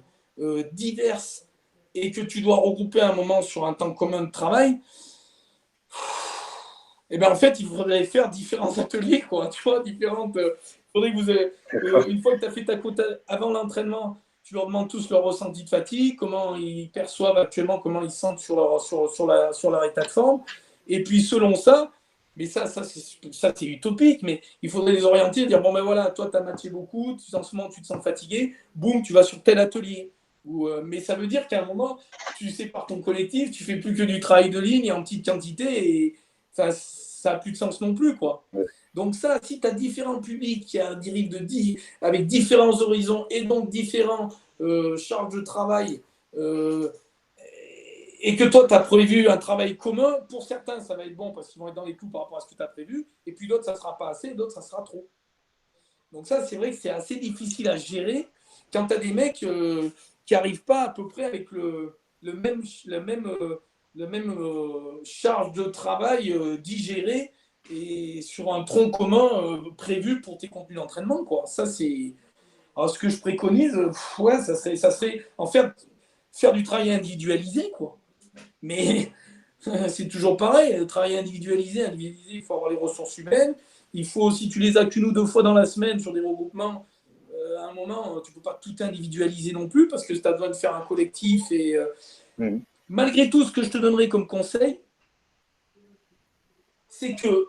diverses et que tu dois regrouper un moment sur un temps commun de travail, et bien en fait, il faudrait faire différents ateliers, quoi. Tu vois, différentes. Il faudrait que vous ayez, une fois que tu as fait ta quota avant l'entraînement, tu leur demandes tous leur ressenti de fatigue, comment ils perçoivent actuellement, comment ils se sentent sur leur état de forme. Et puis selon ça, mais ça c'est utopique, mais il faudrait les orienter et dire bon ben voilà, toi tu as matché beaucoup, en ce moment tu te sens fatigué, boum, tu vas sur tel atelier. Mais ça veut dire qu'à un moment, tu sépares ton collectif, tu fais plus que du travail de ligne et en petite quantité et ça n'a plus de sens non plus, quoi. Ouais. Donc ça, si tu as différents publics qui arrivent avec différents horizons et donc différents charges de travail et que toi, tu as prévu un travail commun, pour certains, ça va être bon parce qu'ils vont être dans les clous par rapport à ce que tu as prévu, et puis d'autres, ça ne sera pas assez, d'autres, ça sera trop. Donc ça, c'est vrai que c'est assez difficile à gérer quand tu as des mecs qui n'arrivent pas à peu près avec le même charge de travail digéré et sur un tronc commun prévu pour tes contenus d'entraînement, quoi. Ça, c'est... Alors, ce que je préconise, ouais, ça serait en fait faire du travail individualisé, quoi. Mais c'est toujours pareil, travail individualisé, il faut avoir les ressources humaines. Il faut, si tu les as qu'une ou deux fois dans la semaine sur des regroupements, à un moment, tu ne peux pas tout individualiser non plus parce que tu as besoin de faire un collectif. Et malgré tout, ce que je te donnerai comme conseil, c'est que,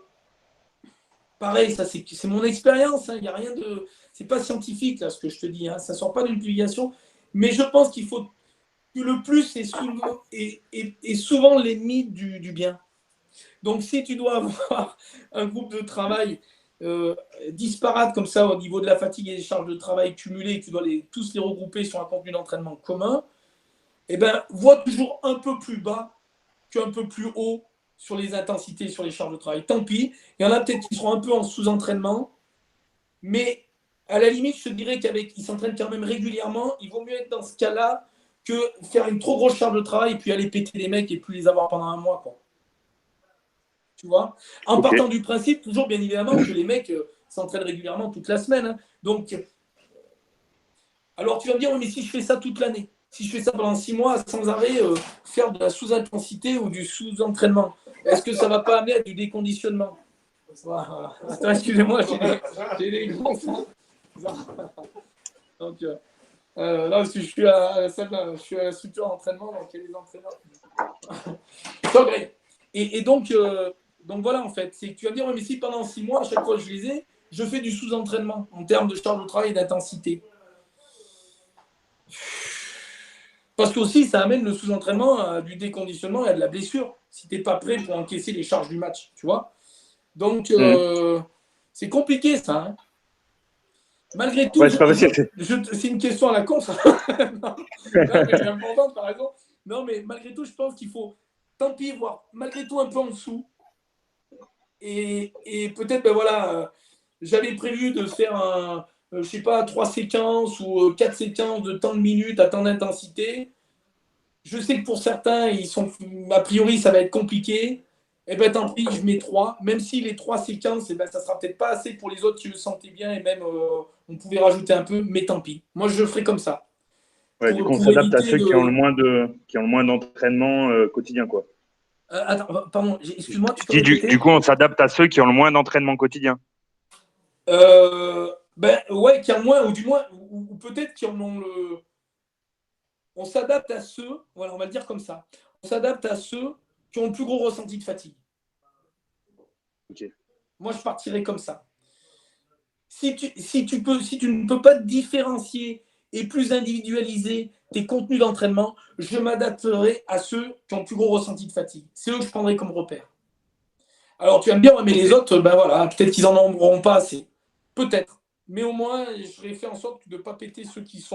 pareil, ça c'est mon expérience, il y a rien de... C'est pas scientifique là ce que je te dis, ça ne sort pas d'une publication, mais je pense qu'il faut que le plus est souvent l'ennemi du bien. Donc, si tu dois avoir un groupe de travail disparate comme ça au niveau de la fatigue et des charges de travail cumulées, et que tu dois tous les regrouper sur un contenu d'entraînement commun, eh ben, vois toujours un peu plus bas qu'un peu plus haut sur les intensités, sur les charges de travail. Tant pis, il y en a peut-être qui seront un peu en sous-entraînement, mais à la limite, je te dirais qu'ils s'entraînent quand même régulièrement. Il vaut mieux être dans ce cas-là que faire une trop grosse charge de travail et puis aller péter les mecs et plus les avoir pendant un mois, quoi. Tu vois, en partant du principe, toujours bien évidemment, que les mecs s'entraînent régulièrement toute la semaine. Hein. Donc, alors tu vas me dire, mais si je fais ça toute l'année, si je fais ça pendant 6 mois sans arrêt, faire de la sous-intensité ou du sous-entraînement, est-ce que ça ne va pas amener à du déconditionnement? Voilà. Attends, excusez-moi, j'ai des grands sons. Donc, là, parce que je suis à la structure d'entraînement, donc il y a des entraîneurs. Et donc voilà, en fait, c'est que tu vas me dire, mais si pendant 6 mois, à chaque fois que je les ai, je fais du sous-entraînement en termes de charge de travail et d'intensité. Parce qu'aussi, ça amène le sous-entraînement à du déconditionnement et à de la blessure, si tu n'es pas prêt pour encaisser les charges du match, tu vois. Donc, c'est compliqué, ça. Hein. Malgré tout, ouais, c'est pas facile. C'est une question à la con, ça. Non, mais c'est important, tu as raison. Non, mais malgré tout, je pense qu'il faut, tant pis, voir malgré tout un peu en dessous. Et peut-être, ben voilà, j'avais prévu de faire je sais pas, 3 séquences ou 4 séquences de tant de minutes à tant d'intensité. Je sais que pour certains, a priori, ça va être compliqué. Eh ben tant pis, je mets 3. Même si les 3 séquences, eh ben, ça sera peut-être pas assez pour les autres qui le sentaient bien et même on pouvait rajouter un peu, mais tant pis. Moi, je ferai comme ça. Ouais, du coup, on Pour s'adapte à éviter ceux de. qui ont le moins d'entraînement quotidien, quoi. Attends, pardon, excuse-moi, tu peux Du répéter? coup, on s'adapte à ceux qui ont le moins d'entraînement quotidien. Ben ouais, qui en moins, ou du moins, ou peut-être qui en ont le. On s'adapte à ceux, voilà, on va le dire comme ça. On s'adapte à ceux qui ont le plus gros ressenti de fatigue. Ok. Moi, je partirais comme ça. Si tu ne peux pas différencier et plus individualiser tes contenus d'entraînement, je m'adapterai à ceux qui ont le plus gros ressenti de fatigue. C'est eux que je prendrai comme repère. Alors, tu vas me dire, ouais, mais les autres, ben voilà, peut-être qu'ils n'en auront pas assez. Peut-être. Mais au moins, j'aurais fait en sorte de ne pas péter ceux qui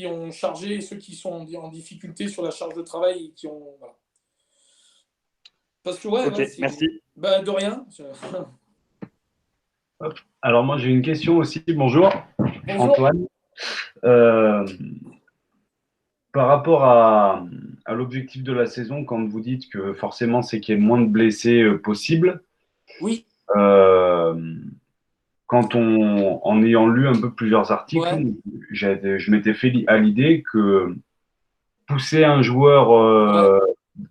ont chargé et ceux qui sont en difficulté sur la charge de travail et qui ont. Voilà. Parce que, ouais, Ok, ouais, c'est. merci. Ben, de rien. Alors moi j'ai une question aussi. Bonjour, Bonjour. Antoine. Euh, Par rapport à l'objectif de la saison, quand vous dites que forcément c'est qu'il y ait le moins de blessés possible, Oui. euh, en ayant lu un peu plusieurs articles, Ouais. je m'étais fait à l'idée que pousser un joueur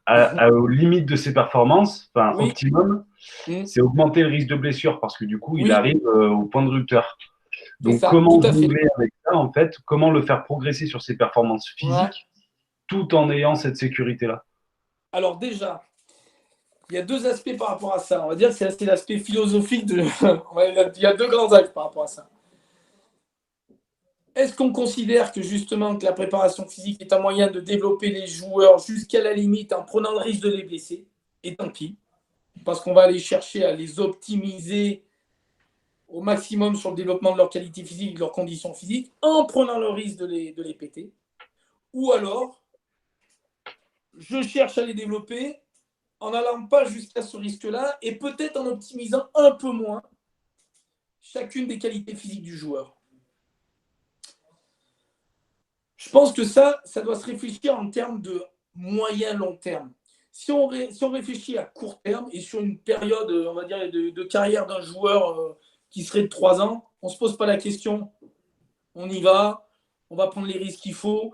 Ouais. aux limites de ses performances, enfin Oui. optimum, Mm. c'est augmenter le risque de blessure parce que du coup il Oui. arrive au point de rupture. C'est Donc, ça, tout comment à fait. jongler avec ça, en fait? Comment le faire progresser sur ses performances Ouais. physiques tout en ayant cette sécurité-là? Alors déjà, il y a deux aspects par rapport à ça. On va dire que c'est l'aspect philosophique de. Il y a deux grands axes par rapport à ça. Est-ce qu'on considère que justement que la préparation physique est un moyen de développer les joueurs jusqu'à la limite en prenant le risque de les blesser? Et tant pis, parce qu'on va aller chercher à les optimiser au maximum sur le développement de leur qualité physique, de leurs conditions physiques, en prenant le risque de les péter. Ou alors, je cherche à les développer en n'allant pas jusqu'à ce risque-là et peut-être en optimisant un peu moins chacune des qualités physiques du joueur. Je pense que ça doit se réfléchir en termes de moyen-long terme. Si on réfléchit à court terme et sur une période, on va dire, de carrière d'un joueur qui serait de 3 ans, on ne se pose pas la question. On y va, on va prendre les risques qu'il faut.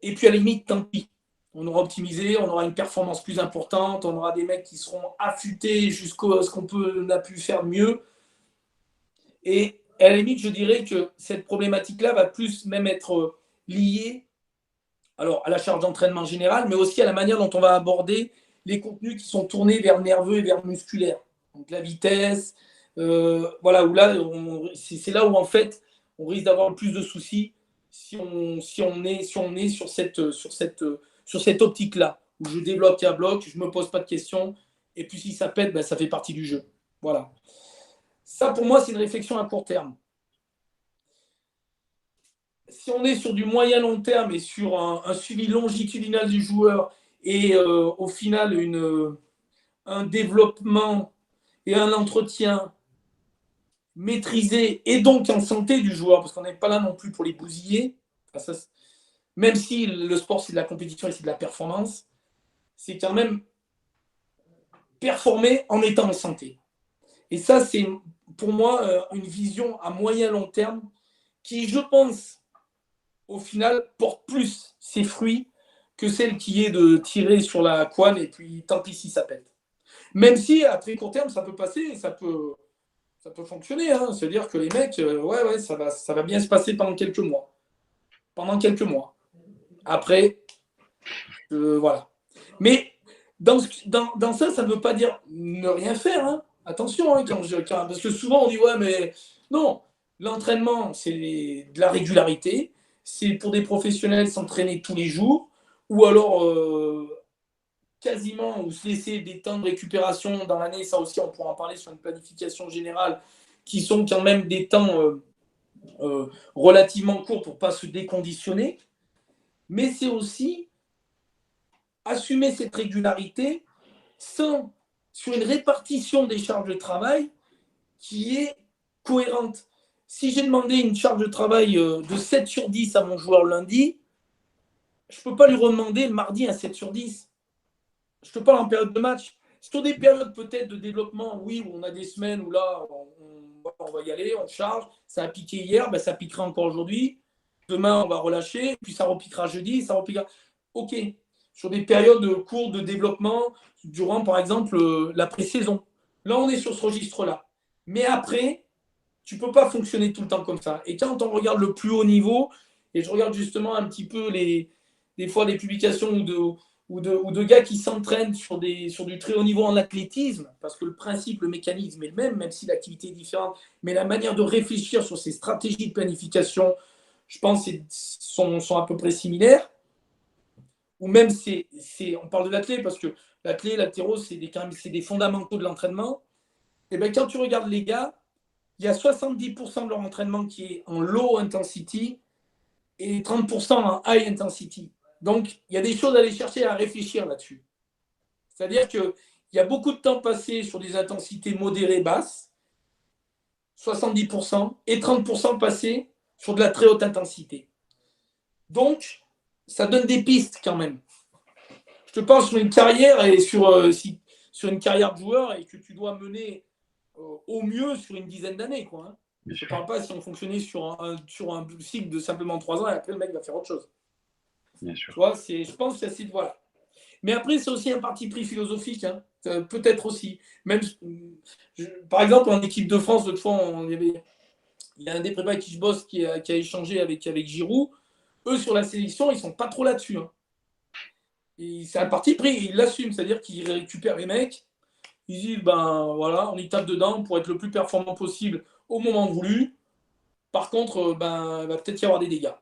Et puis à la limite, tant pis. On aura optimisé, on aura une performance plus importante, on aura des mecs qui seront affûtés jusqu'à ce qu'on a pu faire de mieux. Et à la limite, je dirais que cette problématique-là va plus même être liée alors, à la charge d'entraînement générale, mais aussi à la manière dont on va aborder les contenus qui sont tournés vers nerveux et vers musculaire. Donc la vitesse, voilà, où là, c'est là où en fait, on risque d'avoir le plus de soucis si on est sur cette optique-là, où je développe et à bloc, je ne me pose pas de questions, et puis si ça pète, ben, ça fait partie du jeu. Voilà. Ça, pour moi, c'est une réflexion à court terme. Si on est sur du moyen long terme et sur un suivi longitudinal du joueur et au final un développement et un entretien maîtrisé et donc en santé du joueur, parce qu'on n'est pas là non plus pour les bousiller, enfin, ça, même si le sport c'est de la compétition et c'est de la performance, c'est quand même performer en étant en santé. Et ça, c'est pour moi une vision à moyen long terme qui, je pense, au final, porte plus ses fruits que celle qui est de tirer sur la couenne et puis tant pis si ça pète. Même si à très court terme, ça peut passer, ça peut fonctionner. Hein. C'est-à-dire que les mecs, ouais, ça va bien se passer pendant quelques mois. Après, voilà. Mais dans ça, ça ne veut pas dire ne rien faire. Hein. Attention, hein, parce que souvent on dit, ouais, mais non, l'entraînement, c'est de la régularité. C'est pour des professionnels s'entraîner tous les jours, ou alors quasiment, ou se laisser des temps de récupération dans l'année. Ça aussi, on pourra en parler sur une planification générale, qui sont quand même des temps relativement courts pour ne pas se déconditionner. Mais c'est aussi assumer cette régularité sur une répartition des charges de travail qui est cohérente. Si j'ai demandé une charge de travail de 7 sur 10 à mon joueur lundi, je ne peux pas lui redemander le mardi un 7 sur 10. Je te parle en période de match. Sur des périodes peut-être de développement, oui, où on a des semaines où là, on va y aller, on charge. Ça a piqué hier, ben, ça piquera encore aujourd'hui. Demain, on va relâcher, puis ça repiquera jeudi, ça repiquera. OK. Sur des périodes courtes de développement, durant par exemple la pré-saison. Là, on est sur ce registre-là. Mais après, tu ne peux pas fonctionner tout le temps comme ça. Et quand on regarde le plus haut niveau, et je regarde justement un petit peu des fois des publications ou de gars qui s'entraînent sur du très haut niveau en athlétisme, parce que le principe, le mécanisme est le même si l'activité est différente, mais la manière de réfléchir sur ces stratégies de planification, je pense, sont à peu près similaires. Ou même, on parle de l'athlète, parce que l'athlète, l'haltéro, c'est des fondamentaux de l'entraînement. Et bien, quand tu regardes les gars, il y a 70% de leur entraînement qui est en low intensity et 30% en high intensity. Donc, il y a des choses à aller chercher, à réfléchir là-dessus. C'est-à-dire qu'il y a beaucoup de temps passé sur des intensités modérées basses, 70%, et 30% passé sur de la très haute intensité. Donc, ça donne des pistes quand même. Je te parle sur une carrière et sur une carrière de joueur et que tu dois mener au mieux sur une dizaine d'années, quoi. Hein. Je ne parle pas si on fonctionnait sur un cycle de simplement 3 ans et après le mec va faire autre chose. Bien sûr. Tu vois, je pense qu'il y a cette voie-là. Mais après, c'est aussi un parti pris philosophique, hein. Peut-être aussi. Même, par exemple, en équipe de France, l'autre fois, il y a un des prépas avec qui je bosse qui a échangé avec Giroud. Eux, sur la sélection, ils ne sont pas trop là-dessus. Hein. C'est un parti pris, ils l'assument, c'est-à-dire qu'ils récupèrent les mecs, ils disent, ben voilà, on y tape dedans pour être le plus performant possible au moment voulu. Par contre, ben, il va peut-être y avoir des dégâts.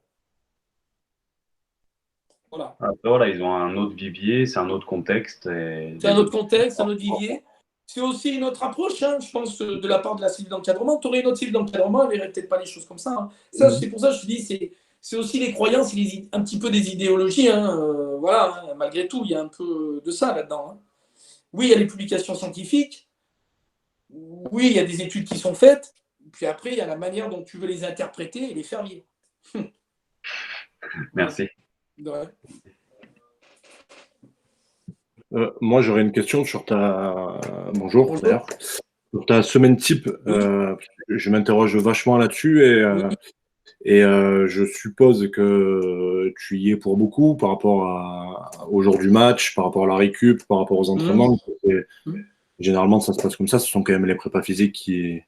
Voilà. Après, voilà, ils ont un autre vivier, c'est un autre contexte. C'est un autre contexte, un autre vivier. C'est aussi une autre approche, hein, je pense, de la part de la cellule d'encadrement. Tu aurais une autre cellule d'encadrement, elle ne verrait peut-être pas les choses comme ça. Hein. C'est pour ça que je te dis, c'est aussi les croyances, un petit peu des idéologies. Hein. Voilà, hein, malgré tout, il y a un peu de ça là-dedans. Hein. Oui, il y a les publications scientifiques. Oui, il y a des études qui sont faites. Puis après, il y a la manière dont tu veux les interpréter et les faire vivre. Merci. Ouais. Moi, j'aurais une question sur ta. Bonjour, d'ailleurs. Sur ta semaine type. Je m'interroge vachement là-dessus et je suppose que tu y es pour beaucoup par rapport au jour du match, par rapport à la récup, par rapport aux entraînements. Généralement, ça se passe comme ça. Ce sont quand même les prépas physiques qui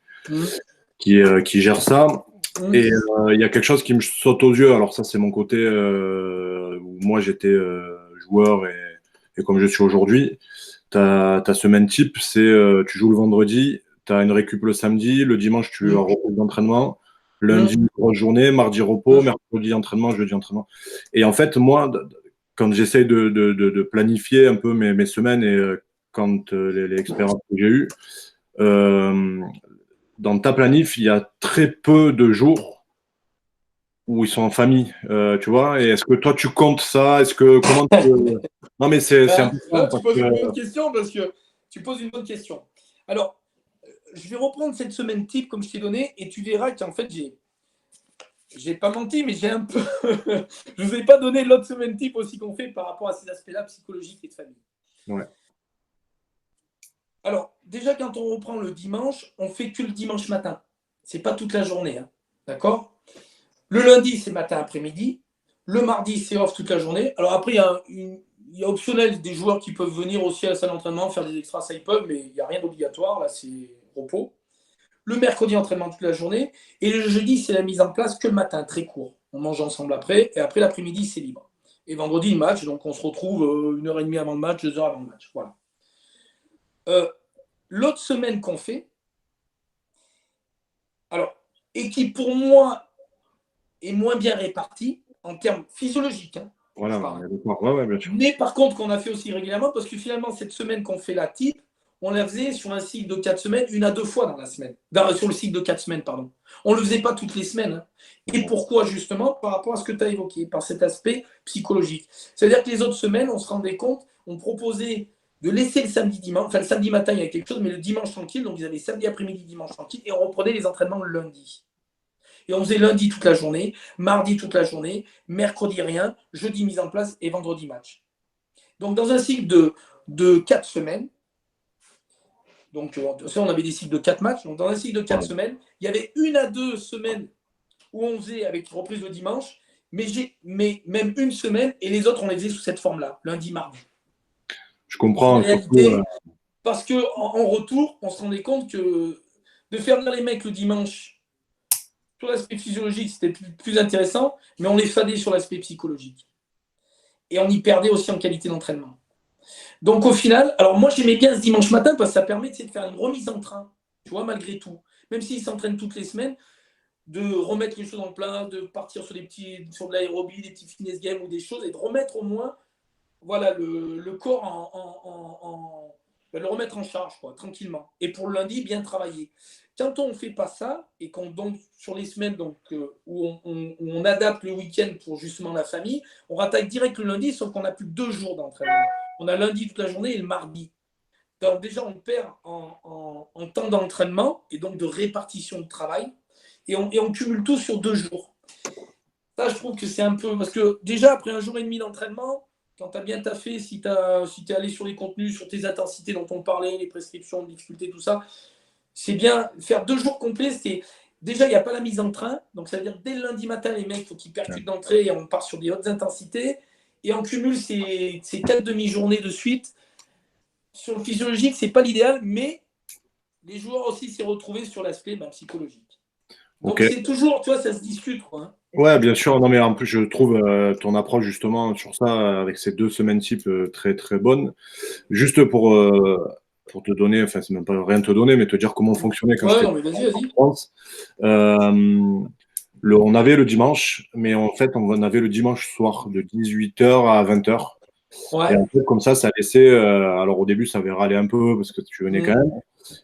gèrent ça. Et il y a quelque chose qui me saute aux yeux. Alors ça, c'est mon côté où moi, j'étais joueur et comme je suis aujourd'hui. Ta semaine type, c'est tu joues le vendredi, tu as une récup le samedi, le dimanche, tu as un repos d'entraînement, lundi, grosse journée, mardi, repos, mercredi, entraînement, jeudi, entraînement. Et en fait, moi, quand j'essaye de planifier un peu mes semaines et quand les expériences que j'ai eues, dans ta planif, il y a très peu de jours où ils sont en famille, tu vois. Et est-ce que toi, tu comptes ça? Non, mais c'est important. Tu poses une bonne question parce que tu poses une bonne question. Alors, je vais reprendre cette semaine type comme je t'ai donné et tu verras qu'en fait, j'ai pas menti, mais j'ai un peu. Je ne vous ai pas donné l'autre semaine type aussi qu'on fait par rapport à ces aspects-là psychologiques et de famille. Ouais. Alors, déjà, quand on reprend le dimanche, on fait que le dimanche matin. C'est pas toute la journée. Hein. D'accord? Le lundi, c'est matin après-midi. Le mardi, c'est off toute la journée. Alors après, il y a optionnel des joueurs qui peuvent venir aussi à la salle d'entraînement, faire des extras, ça ils peuvent, mais il n'y a rien d'obligatoire. Là, c'est repos. Le mercredi, entraînement toute la journée. Et le jeudi, c'est la mise en place que le matin, très court. On mange ensemble après. Et après, l'après-midi, c'est libre. Et vendredi, le match. Donc, on se retrouve 1h30 avant le match, 2 heures avant le match. Voilà. L'autre semaine qu'on fait, alors, et qui pour moi est moins bien répartie en termes physiologiques. Hein, voilà, ouais, bien sûr. Mais par contre, qu'on a fait aussi régulièrement, parce que finalement, cette semaine qu'on fait la type, on la faisait sur un cycle de 4 semaines, 1 à 2 fois dans la semaine. Sur le cycle de 4 semaines, pardon. On ne le faisait pas toutes les semaines. Hein. Et pourquoi, justement? Par rapport à ce que tu as évoqué, par cet aspect psychologique. C'est-à-dire que les autres semaines, on se rendait compte, on proposait de laisser le samedi, dimanche, enfin le samedi matin, il y avait quelque chose, mais le dimanche tranquille, donc ils avaient samedi après-midi, dimanche tranquille, et on reprenait les entraînements le lundi. Et on faisait lundi toute la journée, mardi toute la journée, mercredi rien, jeudi mise en place et vendredi match. Donc dans un cycle de de 4 semaines. Donc, on avait des cycles de 4 matchs. Donc, dans un cycle de 4 semaines, il y avait 1 à 2 semaines où on faisait avec reprise le dimanche, mais même une semaine, et les autres, on les faisait sous cette forme-là, lundi, mardi. Je comprends. En réalité, parce qu'en retour, on se rendait compte que de faire venir les mecs le dimanche, sur l'aspect physiologique, c'était plus intéressant, mais on les fadait sur l'aspect psychologique. Et on y perdait aussi en qualité d'entraînement. Donc au final, alors moi j'aimais bien ce dimanche matin parce que ça permet de faire une remise en train, tu vois, malgré tout. Même s'ils s'entraînent toutes les semaines, de remettre les choses en place, de partir sur de l'aérobie, des petits fitness games ou des choses, et de remettre au moins voilà, le corps le remettre en charge, quoi, tranquillement. Et pour le lundi, bien travailler. Quand on ne fait pas ça, et qu'on donc sur les semaines où on adapte le week-end pour justement la famille, on rattaque direct le lundi, sauf qu'on n'a plus que 2 jours d'entraînement. On a lundi toute la journée et le mardi. Donc déjà, on perd en temps d'entraînement et donc de répartition de travail. Et on cumule tout sur 2 jours. Ça, je trouve que c'est un peu... Parce que déjà, après 1 jour et demi d'entraînement, quand tu as bien taffé, si tu es allé sur les contenus, sur tes intensités dont on parlait, les prescriptions, les difficultés, tout ça, c'est bien. Faire 2 jours complets, c'est... Déjà, il n'y a pas la mise en train. Donc, ça veut dire que dès le lundi matin, les mecs, il faut qu'ils percutent d'entrée et on part sur des hautes intensités. Et on cumule ces 4 demi-journées de suite. Sur le physiologique, ce n'est pas l'idéal, mais les joueurs aussi s'est retrouvés sur l'aspect psychologique. Donc, c'est toujours, tu vois, ça se discute, quoi. Hein. Ouais, bien sûr. Non, mais en plus, je trouve ton approche justement sur ça, avec ces 2 semaines type, très très bonne. Juste pour te donner, enfin, c'est même pas rien te donner, mais te dire comment on fonctionnait quand j'étais en France. On avait le dimanche, mais en fait, on avait le dimanche soir de 18h à 20h. Ouais. Et en fait, comme ça laissait. Alors au début, ça avait râlé un peu parce que tu venais quand même,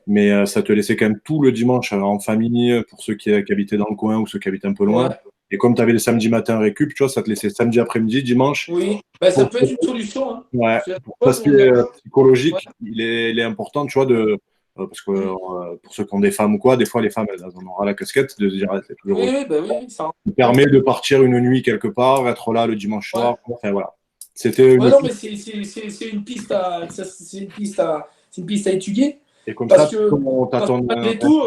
mais ça te laissait quand même tout le dimanche en famille pour ceux qui habitaient dans le coin ou ceux qui habitaient un peu loin. Ouais. Et comme tu avais le samedi matin récup, tu vois, ça te laissait samedi après-midi, dimanche. Oui, ça peut être une solution. Hein. Ouais. L'aspect psychologique, il est important, tu vois, parce que pour ceux qui ont des femmes ou quoi, des fois les femmes, elles en auront la casquette de se dire, c'est toujours. Oui, ça permet de partir une nuit quelque part, être là le dimanche soir. Enfin voilà. C'était. Non, mais c'est une piste à étudier. Et comme parce ça, que malgré tout,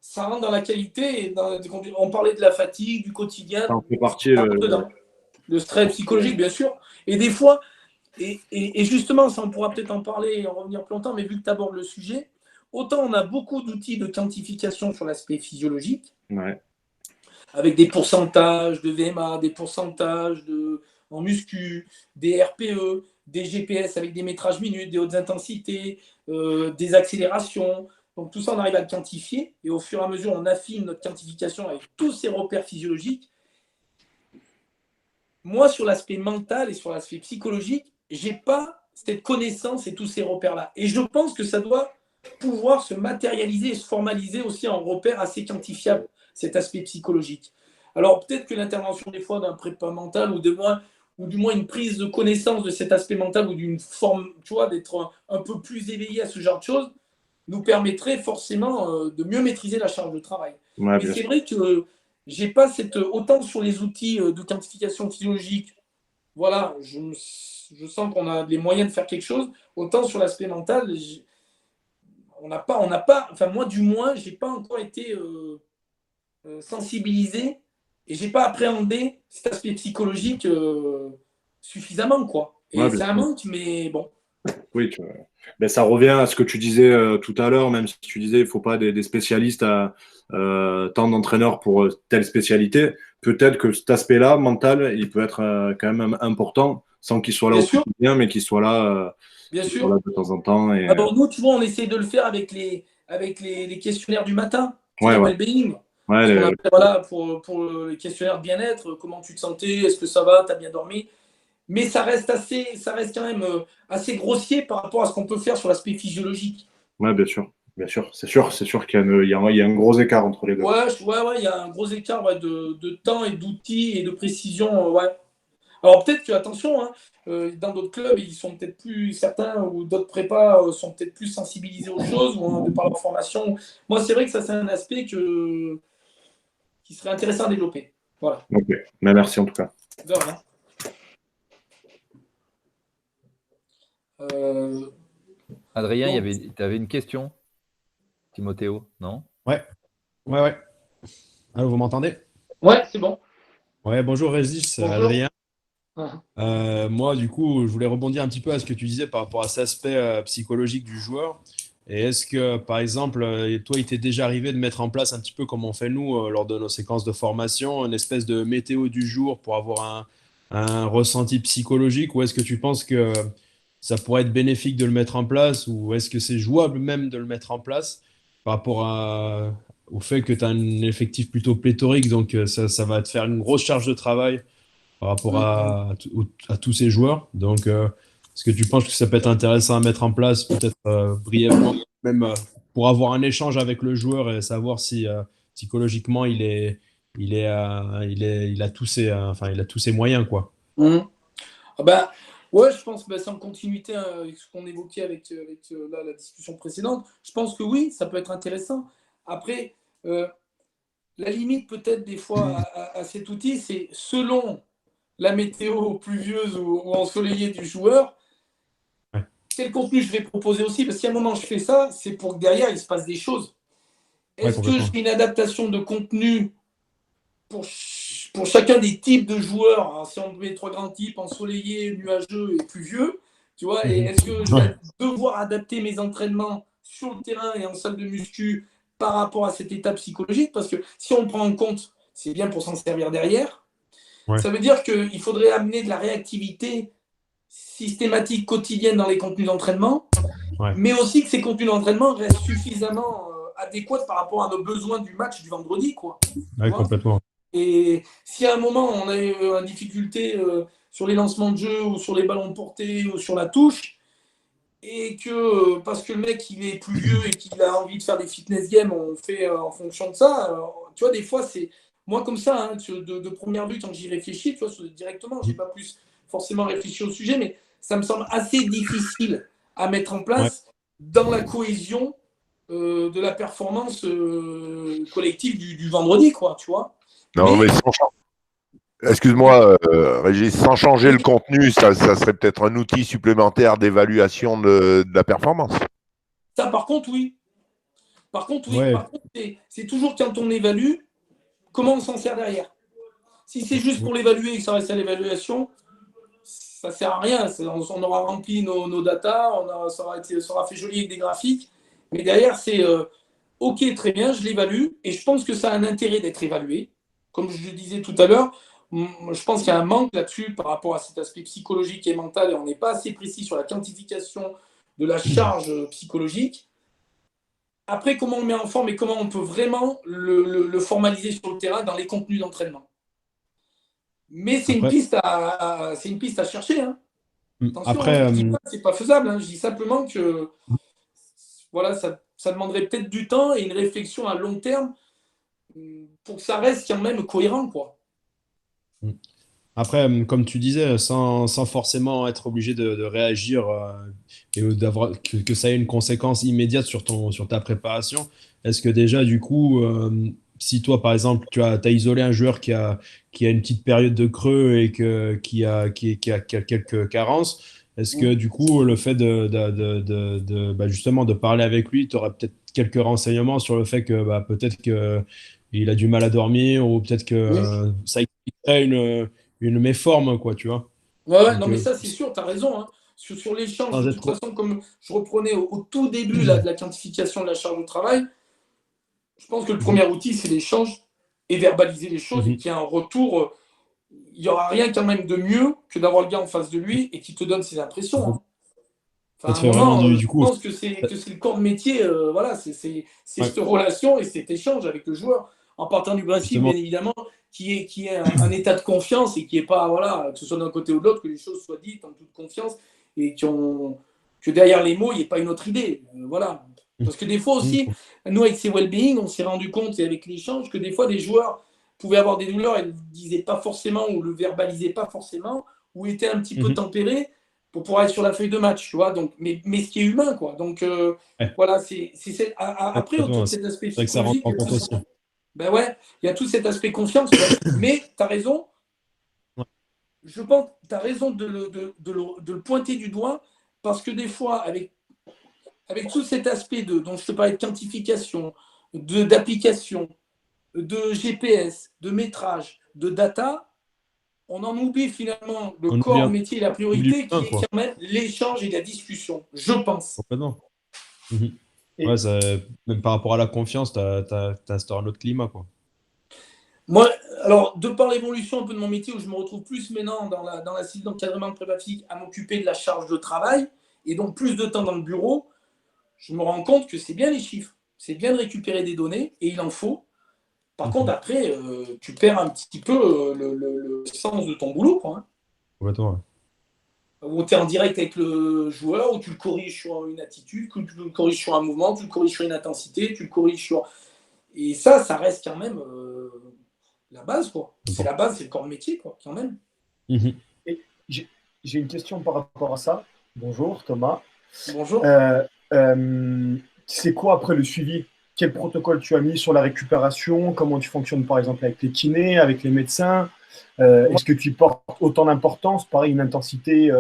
ça rentre dans la qualité. On parlait de la fatigue, du quotidien. Ça en fait partie. Le stress psychologique, bien sûr. Et des fois, et justement, ça on pourra peut-être en parler et en revenir plus longtemps, mais vu que tu abordes le sujet, autant on a beaucoup d'outils de quantification sur l'aspect physiologique, avec des pourcentages de VMA, des pourcentages en muscu, des RPE, des GPS avec des métrages minutes, des hautes intensités, des accélérations. Donc tout ça, on arrive à le quantifier et au fur et à mesure, on affine notre quantification avec tous ces repères physiologiques. Moi, sur l'aspect mental et sur l'aspect psychologique, je n'ai pas cette connaissance et tous ces repères-là. Et je pense que ça doit pouvoir se matérialiser et se formaliser aussi en repères assez quantifiables, cet aspect psychologique. Alors peut-être que l'intervention des fois d'un prépa mental ou du moins une prise de connaissance de cet aspect mental ou d'une forme, tu vois, d'être un peu plus éveillé à ce genre de choses, nous permettrait forcément de mieux maîtriser la charge de travail. Mais c'est vrai que j'ai pas autant sur les outils de quantification physiologique, voilà, je sens qu'on a les moyens de faire quelque chose, autant sur l'aspect mental, on n'a pas, enfin moi du moins, j'ai pas encore été sensibilisé et j'ai pas appréhendé cet aspect psychologique suffisamment, quoi. Et c'est un manque, mais bon. Oui, ça revient à ce que tu disais tout à l'heure, même si tu disais il ne faut pas des spécialistes à tant d'entraîneurs pour telle spécialité. Peut-être que cet aspect-là, mental, il peut être quand même important, sans qu'il soit là au quotidien, mais qu'il soit là, là de temps en temps. Et... Alors nous, tu vois, on essaie de le faire avec les questionnaires du matin, well-being. Voilà, pour les questionnaires de bien-être, comment tu te sentais, est-ce que ça va, tu as bien dormi. Mais ça reste quand même assez grossier par rapport à ce qu'on peut faire sur l'aspect physiologique. Oui, bien sûr. C'est sûr qu'il y a un gros écart entre les deux. Ouais, il y a un gros écart de temps et d'outils et de précision. Alors peut-être que, attention, hein, dans d'autres clubs, ils sont peut-être plus certains ou d'autres prépas sont peut-être plus sensibilisés aux choses ou de par leur formation. Moi, c'est vrai que ça, c'est un aspect qui serait intéressant à développer. Voilà. Ok, mais merci en tout cas. De rien. Adrien, Donc, tu avais une question, Timothéo, non? Ouais, ouais. Allô, vous m'entendez? ouais, c'est bon. Ouais, bonjour Régis, Bonjour. Adrien. Ah. Moi, du coup, je voulais rebondir un petit peu à ce que tu disais par rapport à cet aspect psychologique du joueur. Et est-ce que, par exemple, toi, il t'est déjà arrivé de mettre en place un petit peu comme on fait nous lors de nos séquences de formation, une espèce de météo du jour pour avoir un ressenti psychologique, ou est-ce que tu penses que ça pourrait être bénéfique de le mettre en place, ou est-ce que c'est jouable même de le mettre en place par rapport au fait que tu as un effectif plutôt pléthorique, donc ça va te faire une grosse charge de travail par rapport à tous ces joueurs. Donc, est-ce que tu penses que ça peut être intéressant à mettre en place, peut-être brièvement, même pour avoir un échange avec le joueur et savoir si psychologiquement il a tous ses, enfin, il a tous ses moyens, quoi. Ah bah, ouais, je pense, c'est en continuité avec ce qu'on évoquait avec, là, la discussion précédente. Je pense que oui, ça peut être intéressant. Après, la limite peut-être des fois à cet outil, c'est selon la météo pluvieuse ou ensoleillée du joueur, Ouais. quel contenu je vais proposer aussi. Parce qu'à un moment, je fais ça, c'est pour que derrière, il se passe des choses. Ouais, Est-ce que complètement. je fais une adaptation de contenu pour chacun des types de joueurs? Alors, si on met 3 grands types, ensoleillés, nuageux et pluvieux, tu vois, et est-ce que je vais devoir adapter mes entraînements sur le terrain et en salle de muscu par rapport à cette étape psychologique? Parce que si on le prend en compte, c'est bien pour s'en servir derrière. Ouais. Ça veut dire qu'il faudrait amener de la réactivité systématique quotidienne dans les contenus d'entraînement, Ouais. mais aussi que ces contenus d'entraînement restent suffisamment adéquats par rapport à nos besoins du match du vendredi, quoi. Ouais, complètement. Et si à un moment on a une difficulté sur les lancements de jeu ou sur les ballons portés ou sur la touche, et que parce que le mec il est plus vieux et qu'il a envie de faire des fitness games, on fait en fonction de ça. Tu vois, des fois c'est moi comme ça, hein, de première vue quand j'y réfléchis, tu vois, directement, j'ai pas plus forcément réfléchi au sujet, mais ça me semble assez difficile à mettre en Ouais. place dans la cohésion de la performance collective du vendredi, quoi, tu vois. Non, mais excuse-moi, Régis, sans changer le contenu, ça serait peut-être un outil supplémentaire d'évaluation de la performance. Ça, par contre, oui. Par contre, oui. Ouais. Par contre, c'est toujours quand on évalue, comment on s'en sert derrière. Si c'est juste pour l'évaluer et que ça reste à l'évaluation, ça ne sert à rien. On aura rempli nos datas, ça aura fait joli avec des graphiques. Mais derrière, c'est OK, très bien, je l'évalue. Et je pense que ça a un intérêt d'être évalué. Comme je le disais tout à l'heure, je pense qu'il y a un manque là-dessus par rapport à cet aspect psychologique et mental. Et on n'est pas assez précis sur la quantification de la charge psychologique. Après, comment on le met en forme et comment on peut vraiment le formaliser sur le terrain dans les contenus d'entraînement. Mais c'est une piste à chercher. Hein. Attention, Après, je dis pas que c'est pas faisable. Hein. Je dis simplement que voilà, ça demanderait peut-être du temps et une réflexion à long terme pour que ça reste quand même cohérent, quoi. Après, comme tu disais, sans forcément être obligé de réagir et d'avoir que ça ait une conséquence immédiate sur ta préparation, est-ce que déjà, du coup, si toi, par exemple, tu as isolé un joueur qui a une petite période de creux et qui a quelques carences, est-ce que, du coup, le fait justement de parler avec lui, tu aurais peut-être quelques renseignements sur le fait que peut-être qu'il a du mal à dormir ou peut-être que ça expliquerait une méforme, quoi, tu vois. Ouais, Donc, non, mais ça, c'est sûr, tu as raison. Hein. Sur l'échange, sans de être toute façon, comme je reprenais au tout début là, de la quantification de la charge de travail, je pense que le premier outil, c'est l'échange et verbaliser les choses et qu'il y ait un retour. Il n'y aura rien quand même de mieux que d'avoir le gars en face de lui et qui te donne ses impressions. Hein. Ça te À un fait vraiment moment, du je coup. pense que c'est le corps de métier. Voilà, c'est cette relation et cet échange avec le joueur, en partant du principe, Justement. bien évidemment, qui est un état de confiance et qui n'est pas, voilà, que ce soit d'un côté ou de l'autre, que les choses soient dites en toute confiance et que derrière les mots, il n'y ait pas une autre idée. Voilà. Parce que des fois aussi, nous, avec ces well-being, on s'est rendu compte, et avec l'échange, que des fois, des joueurs pouvaient avoir des douleurs et ne le disaient pas forcément ou le verbalisaient pas forcément ou étaient un petit peu tempérés pour pouvoir être sur la feuille de match, tu vois. Donc, mais ce qui est humain, quoi. Donc, voilà, après, autour de cet aspect C'est vrai que ça rentre psychologique, en compte aussi. ben ouais, il y a tout cet aspect confiance, quoi. Mais tu as raison. Je pense que tu as raison de le pointer du doigt parce que des fois, avec tout cet aspect dont je te parlais de quantification, d'application, de GPS, de métrage, de data, on en oublie finalement le On corps oublie métier, la oublie priorité, le temps, qui est quoi. quand même l'échange et la discussion, je pense. Complètement. Mhm. Et- Ouais, même par rapport à la confiance, tu instaures un autre climat, quoi. Moi, alors, de par l'évolution un peu de mon métier, où je me retrouve plus maintenant dans la cellule d'encadrement de prépa physique à m'occuper de la charge de travail, et donc plus de temps dans le bureau, je me rends compte que c'est bien les chiffres, c'est bien de récupérer des données, et il en faut. Par contre, après, tu perds un petit peu le sens de ton boulot, quoi, hein. Complètement, ouais. Où tu es en direct avec le joueur, où tu le corriges sur une attitude, où tu le corriges sur un mouvement, tu le corriges sur une intensité, tu le corriges sur... Et ça reste quand même la base, quoi. C'est la base, c'est le corps de métier, quoi, quand même. Mhm. et j'ai une question par rapport à ça. Bonjour Thomas. Bonjour. C'est quoi après le suivi? Quel protocole tu as mis sur la récupération? Comment tu fonctionnes par exemple avec les kinés, avec les médecins? Est-ce que tu portes autant d'importance? Pareil, une intensité,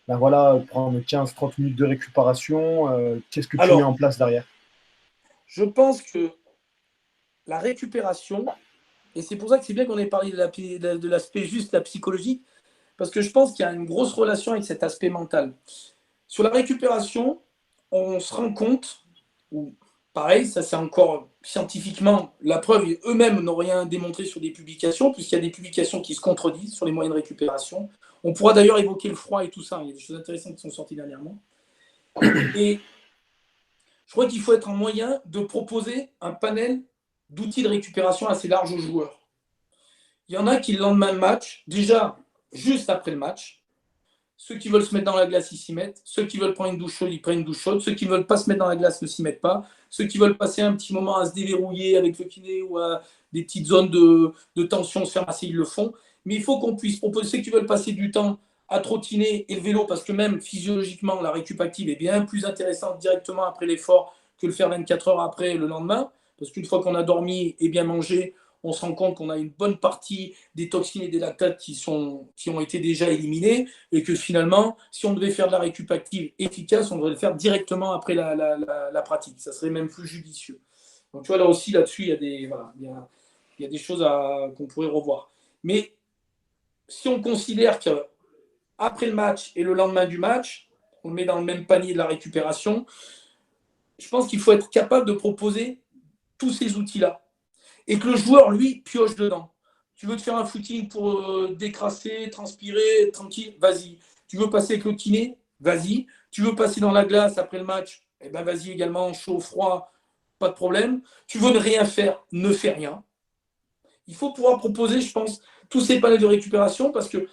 ben voilà, prendre 15-30 minutes de récupération. Qu'est-ce que tu Alors, mets en place derrière? Je pense que la récupération, et c'est pour ça que c'est bien qu'on ait parlé de l'aspect juste, la psychologique, parce que je pense qu'il y a une grosse relation avec cet aspect mental. Sur la récupération, on se rend compte, ou pareil, ça c'est encore scientifiquement, la preuve, eux-mêmes n'ont rien démontré sur des publications, puisqu'il y a des publications qui se contredisent sur les moyens de récupération. On pourra d'ailleurs évoquer le froid et tout ça, il y a des choses intéressantes qui sont sorties dernièrement. Et je crois qu'il faut être en moyen de proposer un panel d'outils de récupération assez large aux joueurs. Il y en a qui, le lendemain de match, déjà juste après le match, ceux qui veulent se mettre dans la glace, ils s'y mettent. Ceux qui veulent prendre une douche chaude, ils prennent une douche chaude. Ceux qui ne veulent pas se mettre dans la glace ne s'y mettent pas. Ceux qui veulent passer un petit moment à se déverrouiller avec le kiné ou à des petites zones de tension, se faire masser, ils le font. Mais il faut qu'on puisse proposer ceux qui veulent passer du temps à trottiner et le vélo, parce que même physiologiquement, la récup active est bien plus intéressante directement après l'effort que le faire 24 heures après le lendemain. Parce qu'une fois qu'on a dormi et bien mangé, on se rend compte qu'on a une bonne partie des toxines et des lactates qui ont été déjà éliminés, et que finalement, si on devait faire de la récup active efficace, on devrait le faire directement après la pratique. Ça serait même plus judicieux. Donc tu vois, là aussi, là-dessus, il y a des choses qu'on pourrait revoir. Mais si on considère qu'après le match et le lendemain du match, on le met dans le même panier de la récupération, je pense qu'il faut être capable de proposer tous ces outils-là. Et que le joueur, lui, pioche dedans. Tu veux te faire un footing pour décrasser, transpirer, être tranquille, vas-y. Tu veux passer avec le kiné, vas-y. Tu veux passer dans la glace après le match, eh ben vas-y également, chaud, froid, pas de problème. Tu veux ne rien faire, ne fais rien. Il faut pouvoir proposer, je pense, tous ces panels de récupération, parce que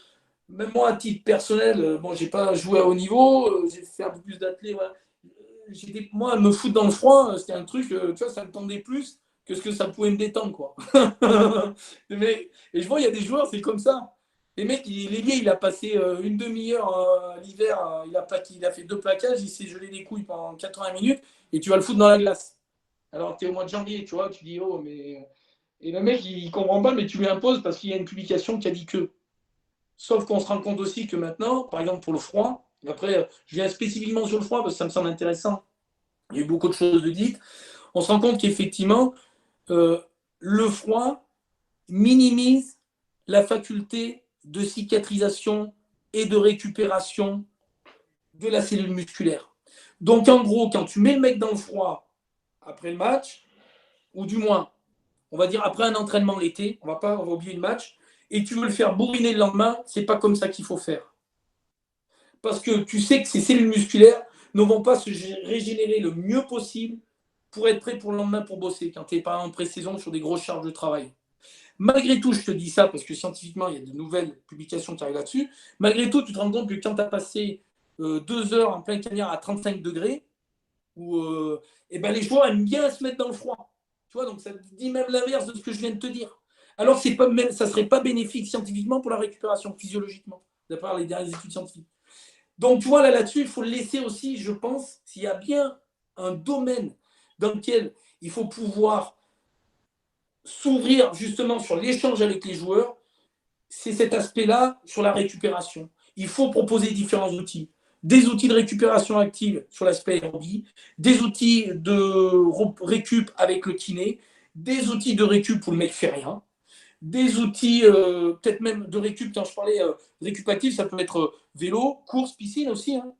même moi, à titre personnel, bon, j'ai pas joué à haut niveau, j'ai fait un peu plus d'athlé, voilà. Moi, me foutre dans le froid, c'était un truc, tu vois, ça me tendait plus que ce que ça pouvait me détendre, quoi. Et je vois, il y a des joueurs, c'est comme ça. Les mecs, Lévier, il a passé une demi-heure l'hiver, il a fait 2 plaquages, il s'est gelé les couilles pendant 80 minutes, et tu vas le foutre dans la glace. Alors, tu es au mois de janvier, tu vois, tu dis, oh, mais. Et le mec, il comprend pas, mais tu lui imposes parce qu'il y a une publication qui a dit que. Sauf qu'on se rend compte aussi que maintenant, par exemple pour le froid, après, je viens spécifiquement sur le froid parce que ça me semble intéressant. Il y a eu beaucoup de choses de dites. On se rend compte qu'effectivement, le froid minimise la faculté de cicatrisation et de récupération de la cellule musculaire. Donc en gros, quand tu mets le mec dans le froid après le match, ou du moins, on va dire après un entraînement l'été, on va oublier le match, et tu veux le faire bourriner le lendemain, c'est pas comme ça qu'il faut faire. Parce que tu sais que ces cellules musculaires ne vont pas se régénérer le mieux possible pour être prêt pour le lendemain pour bosser, quand tu n'es pas en pré-saison sur des grosses charges de travail. Malgré tout, je te dis ça parce que scientifiquement, il y a de nouvelles publications qui arrivent là-dessus. Malgré tout, tu te rends compte que quand tu as passé 2 heures en plein cagnard à 35 degrés, les joueurs aiment bien se mettre dans le froid. Tu vois, donc ça dit même l'inverse de ce que je viens de te dire. Alors, ça ne serait pas bénéfique scientifiquement pour la récupération, physiologiquement, d'après les dernières études scientifiques. Donc, tu vois, là-dessus, il faut le laisser aussi, je pense, s'il y a bien un domaine dans lequel il faut pouvoir s'ouvrir justement sur l'échange avec les joueurs, c'est cet aspect-là sur la récupération. Il faut proposer différents outils. des outils de récupération active sur l'aspect aérobie, des outils de récup avec le kiné, des outils de récup où le mec fait rien, des outils peut-être même de récup, quand je parlais récupatif, ça peut être vélo, course, piscine aussi, hein,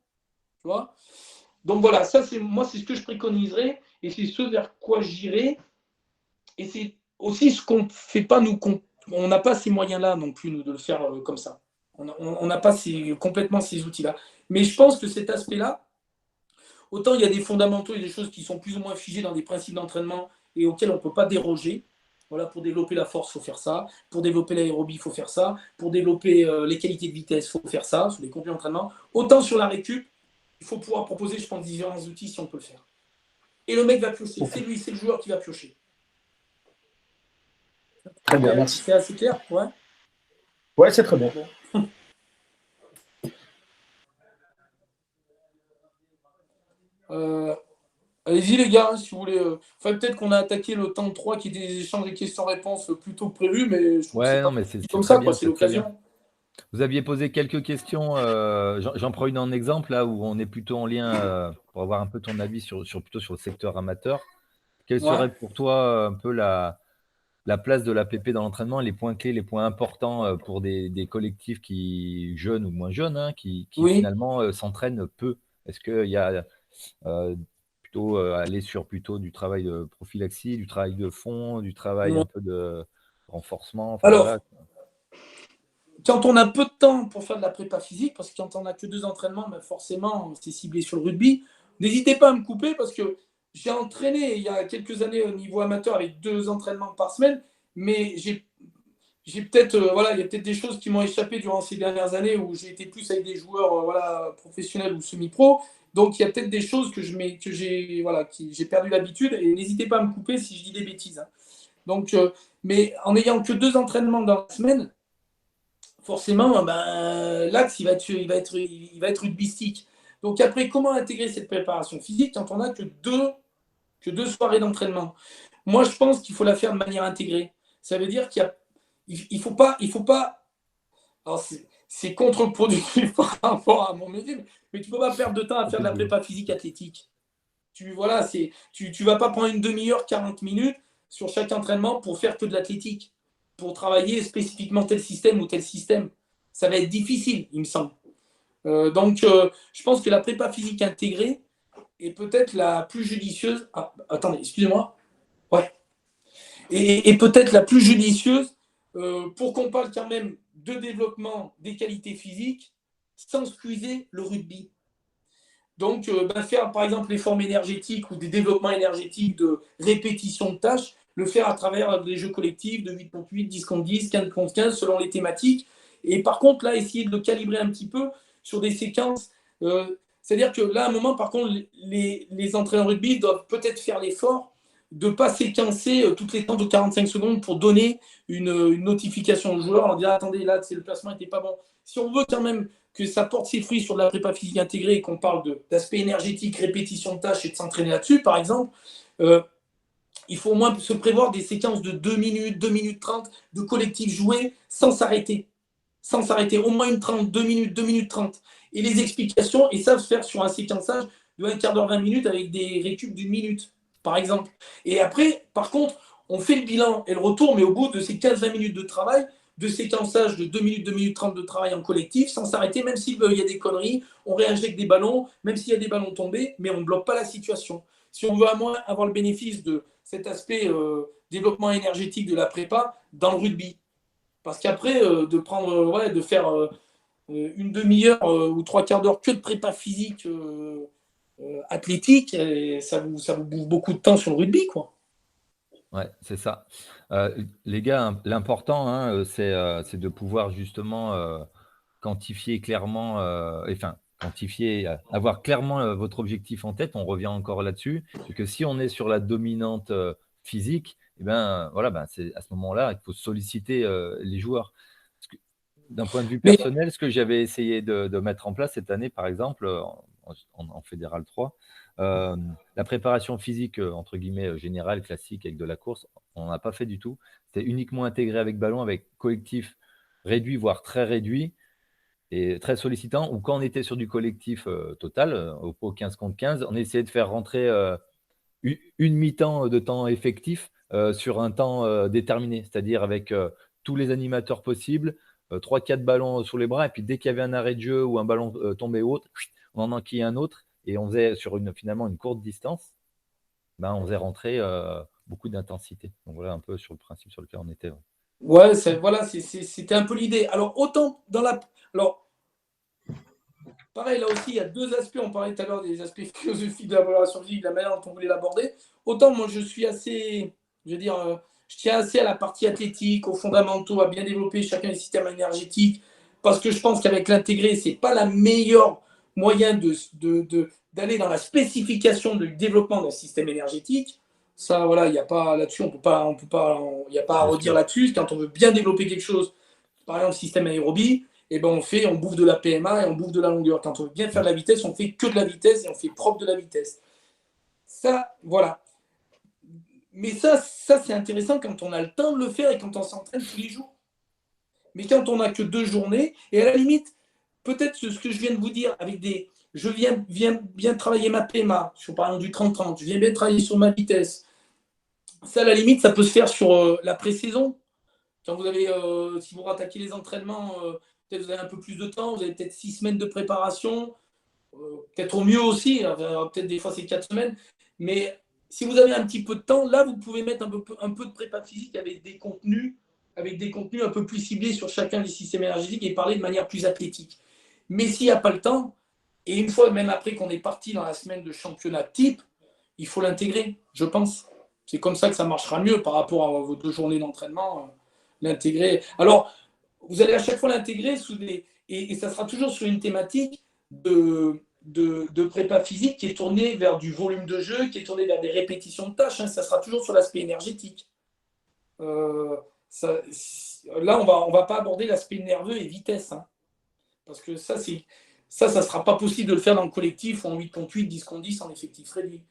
tu vois. Donc voilà, ça c'est ce que je préconiserais et c'est ce vers quoi j'irai. Et c'est aussi ce qu'on ne fait pas, nous, on n'a pas ces moyens-là non plus, nous, de le faire comme ça. On n'a pas complètement ces outils-là. Mais je pense que cet aspect-là, autant il y a des fondamentaux et des choses qui sont plus ou moins figées dans des principes d'entraînement et auxquels on ne peut pas déroger. Voilà, pour développer la force, il faut faire ça. Pour développer l'aérobie, il faut faire ça. Pour développer les qualités de vitesse, il faut faire ça, sur les compléments d'entraînement. Autant sur la récup, il faut pouvoir proposer, je pense, différents outils si on peut le faire. Et le mec va piocher. C'est lui, c'est le joueur qui va piocher. Très bien, merci. C'est assez clair, ouais. Ouais, c'est très bien. Bon. Allez-y les gars, si vous voulez. Enfin, peut-être qu'on a attaqué le temps de 3 qui était des échanges et questions-réponses plutôt que prévu, mais je trouve que Ouais, non, mais c'est comme très ça, bien, quoi, c'est c'est très bien. l'occasion. Vous aviez posé quelques questions. J'en prends une en exemple là où on est plutôt en lien pour avoir un peu ton avis plutôt sur le secteur amateur. Quelle serait pour toi un peu la place de l'APP dans l'entraînement, les points clés, les points importants pour des collectifs qui jeunes ou moins jeunes, hein, qui finalement s'entraînent peu? Est-ce qu'il y a plutôt aller sur plutôt du travail de prophylaxie, du travail de fond, du travail un peu de renforcement? Enfin, Alors, voilà. quand on a peu de temps pour faire de la prépa physique, parce que quand on n'a que 2 entraînements, ben forcément, c'est ciblé sur le rugby, n'hésitez pas à me couper parce que j'ai entraîné il y a quelques années au niveau amateur avec 2 entraînements par semaine, mais j'ai peut-être, il y a peut-être des choses qui m'ont échappé durant ces dernières années où j'ai été plus avec des joueurs professionnels ou semi-pro. Donc, il y a peut-être des choses que j'ai perdu l'habitude et n'hésitez pas à me couper si je dis des bêtises, hein. Donc, mais en n'ayant que 2 entraînements dans la semaine, forcément, l'axe, il va être rugbystique. Donc après, comment intégrer cette préparation physique quand on n'a que deux soirées d'entraînement? Moi, je pense qu'il faut la faire de manière intégrée. Ça veut dire il faut pas. Alors, c'est contre-productif par rapport à mon métier, mais tu ne peux pas perdre de temps à faire de la prépa physique athlétique. Tu vas pas prendre une demi-heure, 40 minutes sur chaque entraînement pour faire que de l'athlétique, pour travailler spécifiquement tel système ou tel système. Ça va être difficile, il me semble. Donc, je pense que la prépa physique intégrée est peut-être la plus judicieuse. Ah, attendez, excusez-moi. Ouais. Et peut-être la plus judicieuse pour qu'on parle quand même de développement des qualités physiques sans squeezer le rugby. Donc, faire par exemple les formes énergétiques ou des développements énergétiques de répétition de tâches, le faire à travers des jeux collectifs de 8 contre 8, 10 contre 10, 15 contre 15, selon les thématiques. Et par contre, là, essayer de le calibrer un petit peu sur des séquences. C'est-à-dire que là, à un moment, par contre, les entraîneurs rugby doivent peut-être faire l'effort de ne pas séquencer toutes les temps de 45 secondes pour donner une notification au joueur en disant attendez, là, le placement n'était pas bon. Si on veut quand même que ça porte ses fruits sur de la prépa physique intégrée et qu'on parle d'aspect énergétique, répétition de tâches et de s'entraîner là-dessus, par exemple, il faut au moins se prévoir des séquences de 2 minutes, 2 minutes 30 de collectifs joués sans s'arrêter. Sans s'arrêter, au moins une 30, 2 minutes, 2 minutes 30. Et les explications, et ça se faire sur un séquençage de 1 quart d'heure, 20 minutes avec des récup d'1 minute, par exemple. Et après, par contre, on fait le bilan et le retour, mais au bout de ces 15-20 minutes de travail, de séquençage de 2 minutes, 2 minutes 30 de travail en collectif, sans s'arrêter, même s'il y a des conneries, on réagit avec des ballons, même s'il y a des ballons tombés, mais on ne bloque pas la situation. Si on veut à moins avoir le bénéfice de cet aspect développement énergétique de la prépa dans le rugby. Parce qu'après, de faire une demi-heure ou 3 quarts d'heure que de prépa physique athlétique, ça vous bouffe beaucoup de temps sur le rugby, quoi. Ouais, c'est ça. Les gars, l'important, hein, c'est de pouvoir justement quantifier clairement, avoir clairement votre objectif en tête. On revient encore là-dessus. C'est que si on est sur la dominante physique, eh ben, voilà, c'est à ce moment-là qu'il faut solliciter les joueurs. D'un point de vue personnel, ce que j'avais essayé de mettre en place cette année, par exemple, en Fédéral 3, la préparation physique, entre guillemets, générale, classique, avec de la course, on n'a pas fait du tout. C'était uniquement intégré avec ballon, avec collectif réduit, voire très réduit. et très sollicitant, où quand on était sur du collectif total, au 15 contre 15, on essayait de faire rentrer une mi-temps de temps effectif sur un temps déterminé, c'est-à-dire avec tous les animateurs possibles, 3-4 ballons sur les bras, et puis dès qu'il y avait un arrêt de jeu ou un ballon tombé ou autre, on en enquillait un autre, et on faisait sur finalement une courte distance, ben, on faisait rentrer beaucoup d'intensité. Donc voilà un peu sur le principe sur lequel on était. Ouais, voilà, c'était un peu l'idée. Alors, autant dans la. Alors, pareil, là aussi, il y a deux aspects. On parlait tout à l'heure des aspects philosophiques de la valorisation physique, de la manière dont on voulait l'aborder. Autant moi, je suis assez. Je veux dire, je tiens assez à la partie athlétique, aux fondamentaux, à bien développer chacun des systèmes énergétiques, parce que je pense qu'avec l'intégré, ce n'est pas la meilleure moyen d'aller dans la spécification du développement d'un système énergétique. Ça, voilà, il n'y a pas là-dessus, il n'y a pas à redire là-dessus. Quand on veut bien développer quelque chose, par exemple, système aérobie, eh ben on bouffe de la PMA et on bouffe de la longueur. Quand on veut bien faire de la vitesse, on fait que de la vitesse et on fait propre de la vitesse. Ça, voilà. Mais ça c'est intéressant quand on a le temps de le faire et quand on s'entraîne tous les jours. Mais quand on n'a que 2 journées, et à la limite, peut-être ce que je viens de vous dire, avec des. Je viens bien travailler ma PMA, sur par exemple du 30-30, je viens bien travailler sur ma vitesse. Ça, à la limite, ça peut se faire sur la pré-saison. Quand vous avez, si vous rattaquez les entraînements, peut-être vous avez un peu plus de temps, vous avez peut-être 6 semaines de préparation, peut-être au mieux aussi, peut-être des fois c'est 4 semaines. Mais si vous avez un petit peu de temps, là, vous pouvez mettre un peu de prépa physique avec des contenus un peu plus ciblés sur chacun des systèmes énergétiques et parler de manière plus athlétique. Mais s'il n'y a pas le temps, et une fois même après qu'on est parti dans la semaine de championnat type, il faut l'intégrer, je pense. C'est comme ça que ça marchera mieux par rapport à vos 2 journées d'entraînement, l'intégrer. Alors, vous allez à chaque fois l'intégrer et ça sera toujours sur une thématique de prépa physique qui est tournée vers du volume de jeu, qui est tournée vers des répétitions de tâches. Hein. Ça sera toujours sur l'aspect énergétique. Là, on va pas aborder l'aspect nerveux et vitesse. Hein. Parce que ça sera pas possible de le faire dans le collectif ou en 8 contre 8, 10 contre 10 en effectif réduit.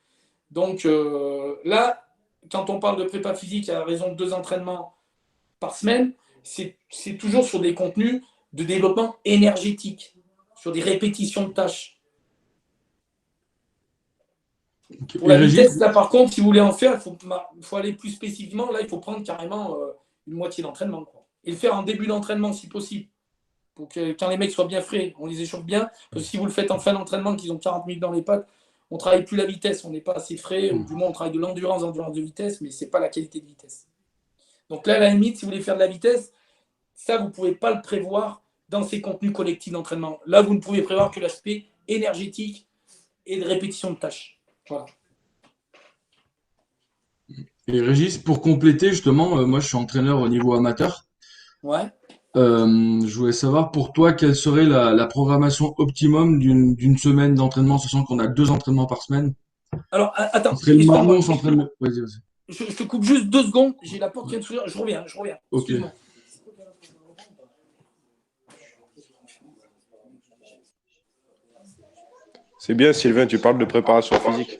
Donc là, quand on parle de prépa physique à raison de 2 entraînements par semaine, c'est toujours sur des contenus de développement énergétique, sur des répétitions de tâches. Okay. Pour la vitesse, là par contre, si vous voulez en faire, il faut aller plus spécifiquement. Là, il faut prendre carrément une moitié d'entraînement. Et le faire en début d'entraînement si possible. Pour que quand les mecs soient bien frais, on les échauffe bien. Parce que si vous le faites en fin d'entraînement, qu'ils ont 40 minutes dans les pattes, on ne travaille plus la vitesse, on n'est pas assez frais, ou du moins on travaille de l'endurance de vitesse, mais ce n'est pas la qualité de vitesse. Donc là, à la limite, si vous voulez faire de la vitesse, ça, vous ne pouvez pas le prévoir dans ces contenus collectifs d'entraînement. Là, vous ne pouvez prévoir que l'aspect énergétique et de répétition de tâches. Voilà. Et Régis, pour compléter, justement, moi, je suis entraîneur au niveau amateur. Ouais. Je voulais savoir pour toi quelle serait la programmation optimum d'une semaine d'entraînement, sachant qu'on a 2 entraînements par semaine. Alors, attends. Vas-y. Je te coupe juste 2 secondes. J'ai la porte qui vient de s'ouvrir. Je reviens. Ok. Excuse-moi. C'est bien, Sylvain, tu parles de préparation physique.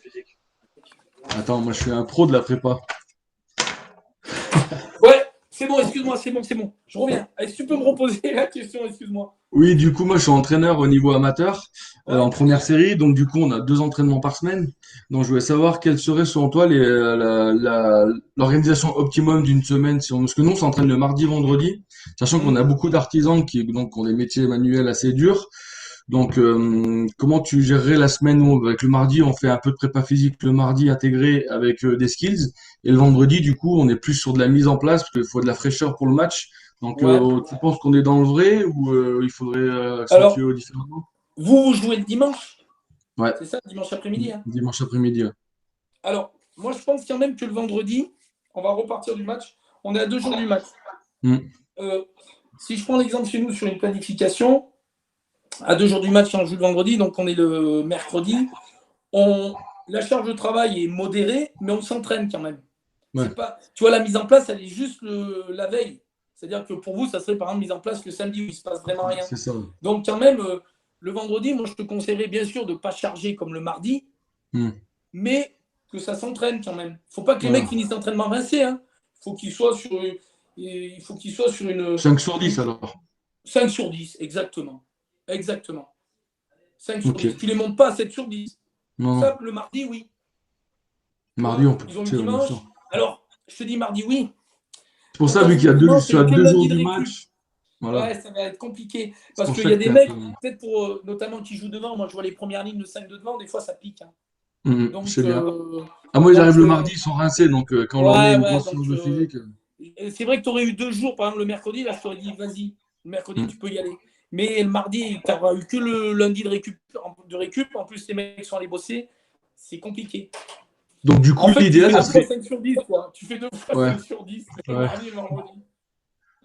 Attends, moi je suis un pro de la prépa. Ouais, c'est bon, excuse-moi, c'est bon. Je reviens. Est-ce que tu peux me reposer la question, excuse-moi? Oui, du coup, moi je suis entraîneur au niveau amateur en première série. Donc, du coup, on a 2 entraînements par semaine. Donc, je voulais savoir quelle serait selon toi l'organisation optimum d'une semaine. Parce que nous, on s'entraîne le mardi, vendredi, sachant qu'on a beaucoup d'artisans qui ont des métiers manuels assez durs. Donc, comment tu gérerais la semaine où, avec le mardi, on fait un peu de prépa physique le mardi intégré avec des skills. Et le vendredi, du coup, on est plus sur de la mise en place parce qu'il faut de la fraîcheur pour le match. Donc, tu penses qu'on est dans le vrai ou il faudrait accentuer différemment? Vous jouez le dimanche? Ouais. C'est ça, dimanche après-midi hein? Dimanche après-midi, ouais. Alors, moi, je pense quand même que le vendredi, on va repartir du match. On est à 2 jours du match. Si je prends l'exemple chez nous sur une planification, à 2 jours du match, on joue le vendredi, donc on est le mercredi. La charge de travail est modérée, mais on s'entraîne quand même. Ouais. Tu vois, la mise en place, elle est juste la veille. C'est-à-dire que pour vous, ça serait par exemple mise en place le samedi où il ne se passe vraiment rien. C'est ça. Donc quand même, le vendredi, moi je te conseillerais bien sûr de ne pas charger comme le mardi, mais que ça s'entraîne quand même. Il ne faut pas que les mecs finissent l'entraînement rincés. Hein. Il faut qu'ils soient sur une... 5 sur 10 alors. 5 sur 10, exactement. Exactement. 5 sur Ok. 10. Tu les montes pas à 7 sur 10. Non, non. Ça, le mardi, oui. Tu Mardi, vois, on peut ils ont le pousser, ouais, bien dimanche. sûr. Alors, je te dis mardi, oui. C'est pour ça, Pourtant, vu qu'il y a dimanche, tu as que 2 jours lundi de du récup. match. Voilà. Ouais, ça va être compliqué. C'est Parce pour qu'il ça y a que des t'es un mecs, peu. peut-être pour notamment qui jouent devant, moi je vois les premières lignes de 5 de devant, des fois ça pique. Hein. Je Donc, sais bien. Ah, moi, ils arrivent le mardi, ils sont rincés, donc quand on leur met ouais, une ouais, grosse donc séance de physique. c'est vrai que tu aurais eu 2 jours, par exemple le mercredi, là je t'aurais dit vas-y, le mercredi tu peux y aller. Mais le mardi, tu n'auras eu que le lundi de récup, en plus les mecs sont allés bosser, c'est compliqué. Donc, du coup, En fait, tu l'idéal, fais ça 2 fois serait. 5 sur 10, quoi. Tu fais 2 fois Ouais. 5 sur 10, le Ouais. mardi et le vendredi.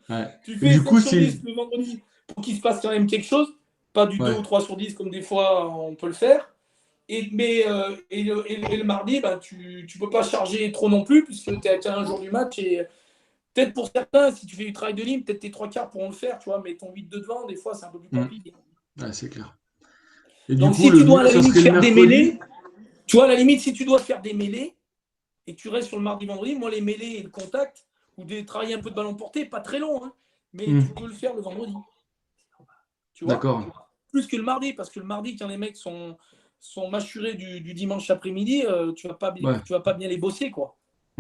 Ouais. Tu Et fais du 5 coup, sur 10 le vendredi pour qu'il se passe quand même quelque chose, pas du 2 Ouais. ou 3 sur 10 comme des fois on peut le faire. Et le mardi, bah, tu ne peux pas charger trop non plus, puisque tu es à un jour du match. Et peut-être pour certains, si tu fais du travail de ligne, peut-être tes 3 quarts pourront le faire, tu vois, mais ton 8 de devant, des fois, c'est un peu plus compliqué. Ouais, c'est clair. Et du Donc, coup, si le tu dois à mieux, la ça limite serait le faire des mercredi. mêlées, tu vois, à la limite, si tu dois faire des mêlées et que tu restes sur le mardi, vendredi, moi, les mêlées et le contact, ou travailler un peu de ballon porté, pas très long, hein, mais tu peux le faire le vendredi. Tu vois, D'accord. plus que le mardi, parce que le mardi, quand les mecs sont mâchurés du dimanche après-midi, tu vas pas bien les bosser, quoi.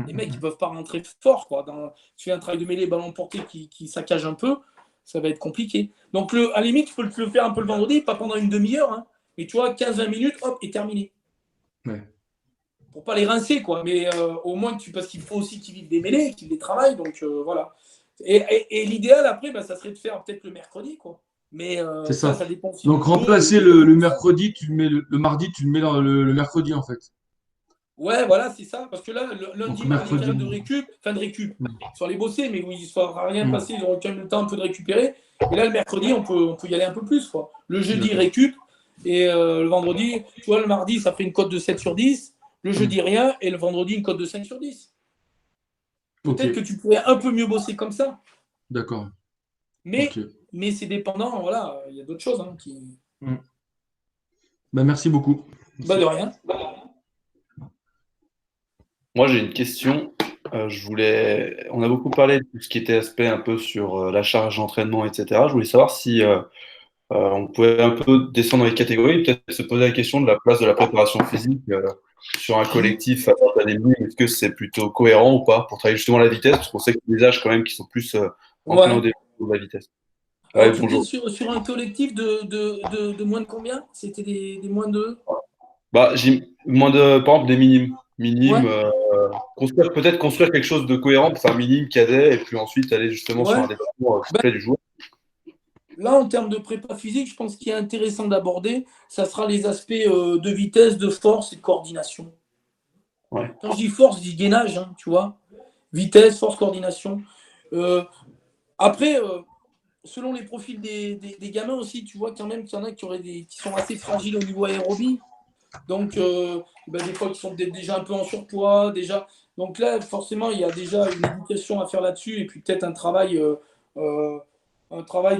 Les mecs, ils peuvent pas rentrer fort, quoi. Tu fais un travail de mêlée, ballon porté qui saccage un peu, ça va être compliqué. Donc, à la limite, tu peux le faire un peu le vendredi, pas pendant une demi-heure, hein, mais tu vois, 15-20 minutes, hop, et terminé. Ouais. Pour pas les rincer, quoi. Mais au moins, parce qu'il faut aussi qu'ils vivent des mêlées, qu'ils les travaillent, donc voilà. Et l'idéal, après, bah, ça serait de faire peut-être le mercredi, quoi. Mais C'est ça. ça dépend aussi Donc, du jeu. remplacer le mercredi, tu le mets le mardi, tu le mets dans le mercredi, en fait. Ouais, voilà, c'est ça. Parce que là, lundi, Donc, mardi, mercredi. période de récup, fin de récup. Ils sont allés bosser, mais il ne sera rien passé. Ils auront quand même le temps un peu de récupérer. Et là, le mercredi, on peut y aller un peu plus, quoi. Le jeudi, D'accord. récup. Et le vendredi, tu vois, le mardi, ça fait une cote de 7 sur 10. Le jeudi, rien. Et le vendredi, une cote de 5 sur 10. Peut-être que tu pourrais un peu mieux bosser comme ça. D'accord. Mais, Ok. mais c'est dépendant, voilà. Il y a d'autres choses qui. Bah, merci beaucoup. Bah, de rien. Moi, j'ai une question. On a beaucoup parlé de tout ce qui était aspect un peu sur la charge d'entraînement, etc. Je voulais savoir si on pouvait un peu descendre dans les catégories, peut-être se poser la question de la place de la préparation physique sur un collectif à l'académie. Est-ce que c'est plutôt cohérent ou pas pour travailler justement la vitesse? Parce qu'on sait qu'il y a des âges quand même qui sont plus enclins au Ouais. développement de la vitesse. Alors, Ouais, tu bonjour. dis sur un collectif de moins de combien? C'était des moins de. Bah, j'ai moins de, par exemple, des minimes. Minimes, Ouais. peut-être construire quelque chose de cohérent pour faire minime, cadet, et puis ensuite aller justement sur Ouais. un développement complet du joueur. Là, en termes de prépa physique, je pense qu'il est intéressant d'aborder, ça sera les aspects de vitesse, de force et de coordination. Ouais. Quand je dis force, je dis gainage, hein, tu vois. Vitesse, force, coordination. Après, selon les profils des gamins aussi, tu vois quand même qu'il y en a qui sont assez fragiles au niveau aérobie. Donc, des fois, qui sont déjà un peu en surpoids. Déjà. Donc là, forcément, il y a déjà une éducation à faire là-dessus et puis peut-être un travail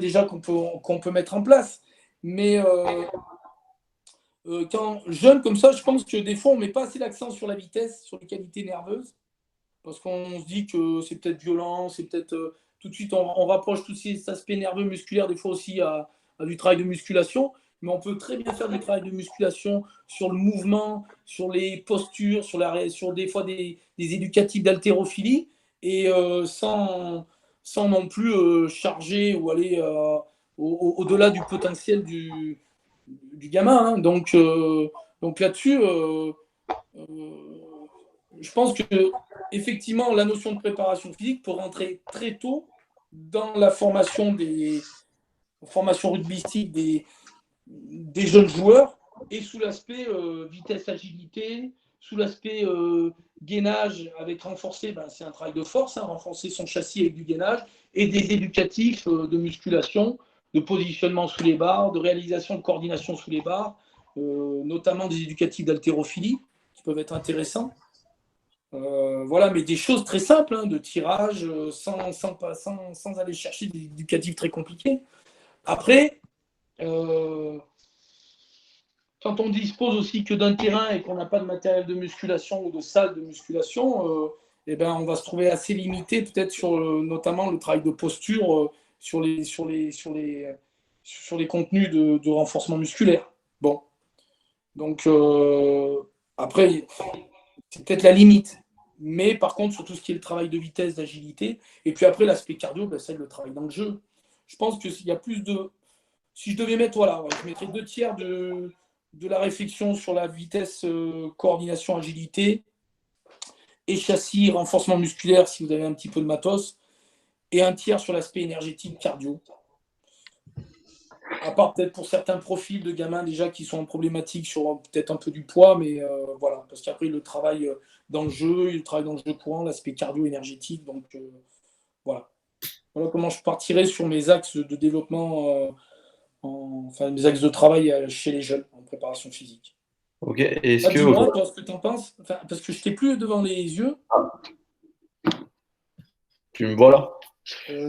déjà qu'on peut mettre en place. Mais quand jeune comme ça, je pense que des fois, on ne met pas assez l'accent sur la vitesse, sur les qualités nerveuses, parce qu'on se dit que c'est peut-être violent, c'est peut-être tout de suite, on rapproche tous ces aspects nerveux musculaires, des fois aussi à du travail de musculation, mais on peut très bien faire du travail de musculation sur le mouvement, sur les postures, sur des fois des éducatifs d'haltérophilie, et sans non plus charger ou aller au-delà du potentiel du gamin. Hein. Donc là-dessus, je pense que effectivement, la notion de préparation physique peut rentrer très tôt dans la formation rugbystique des jeunes joueurs et sous l'aspect vitesse-agilité, sous l'aspect gainage avec renforcer, c'est un travail de force, hein, renforcer son châssis avec du gainage et des éducatifs de musculation, de positionnement sous les barres, de réalisation de coordination sous les barres, notamment des éducatifs d'haltérophilie qui peuvent être intéressants. Voilà, mais des choses très simples, hein, de tirage, sans aller chercher des éducatifs très compliqués. Après, quand on dispose aussi que d'un terrain et qu'on n'a pas de matériel de musculation ou de salle de musculation, on va se trouver assez limité peut-être sur notamment le travail de posture sur les sur les contenus de renforcement musculaire. Bon. Donc, après, c'est peut-être la limite. Mais par contre, sur tout ce qui est le travail de vitesse, d'agilité, et puis après, l'aspect cardio, c'est le travail dans le jeu. Je pense qu'il y a plus de... Si je devais mettre, je mettrais 2/3 de la réflexion sur la vitesse, coordination, agilité, et châssis, renforcement musculaire, si vous avez un petit peu de matos, et 1/3 sur l'aspect énergétique, cardio. À part peut-être pour certains profils de gamins déjà qui sont problématiques sur peut-être un peu du poids, mais voilà. Parce qu'après, le travail dans le jeu, le travail dans le jeu courant, l'aspect cardio-énergétique. Donc, voilà. Voilà comment je partirais sur mes axes de développement, mes axes de travail chez les jeunes en préparation physique. Ok, et est-ce que... Dis-moi, toi, ce que tu en penses, parce que je ne t'ai plus devant les yeux. Tu me vois là?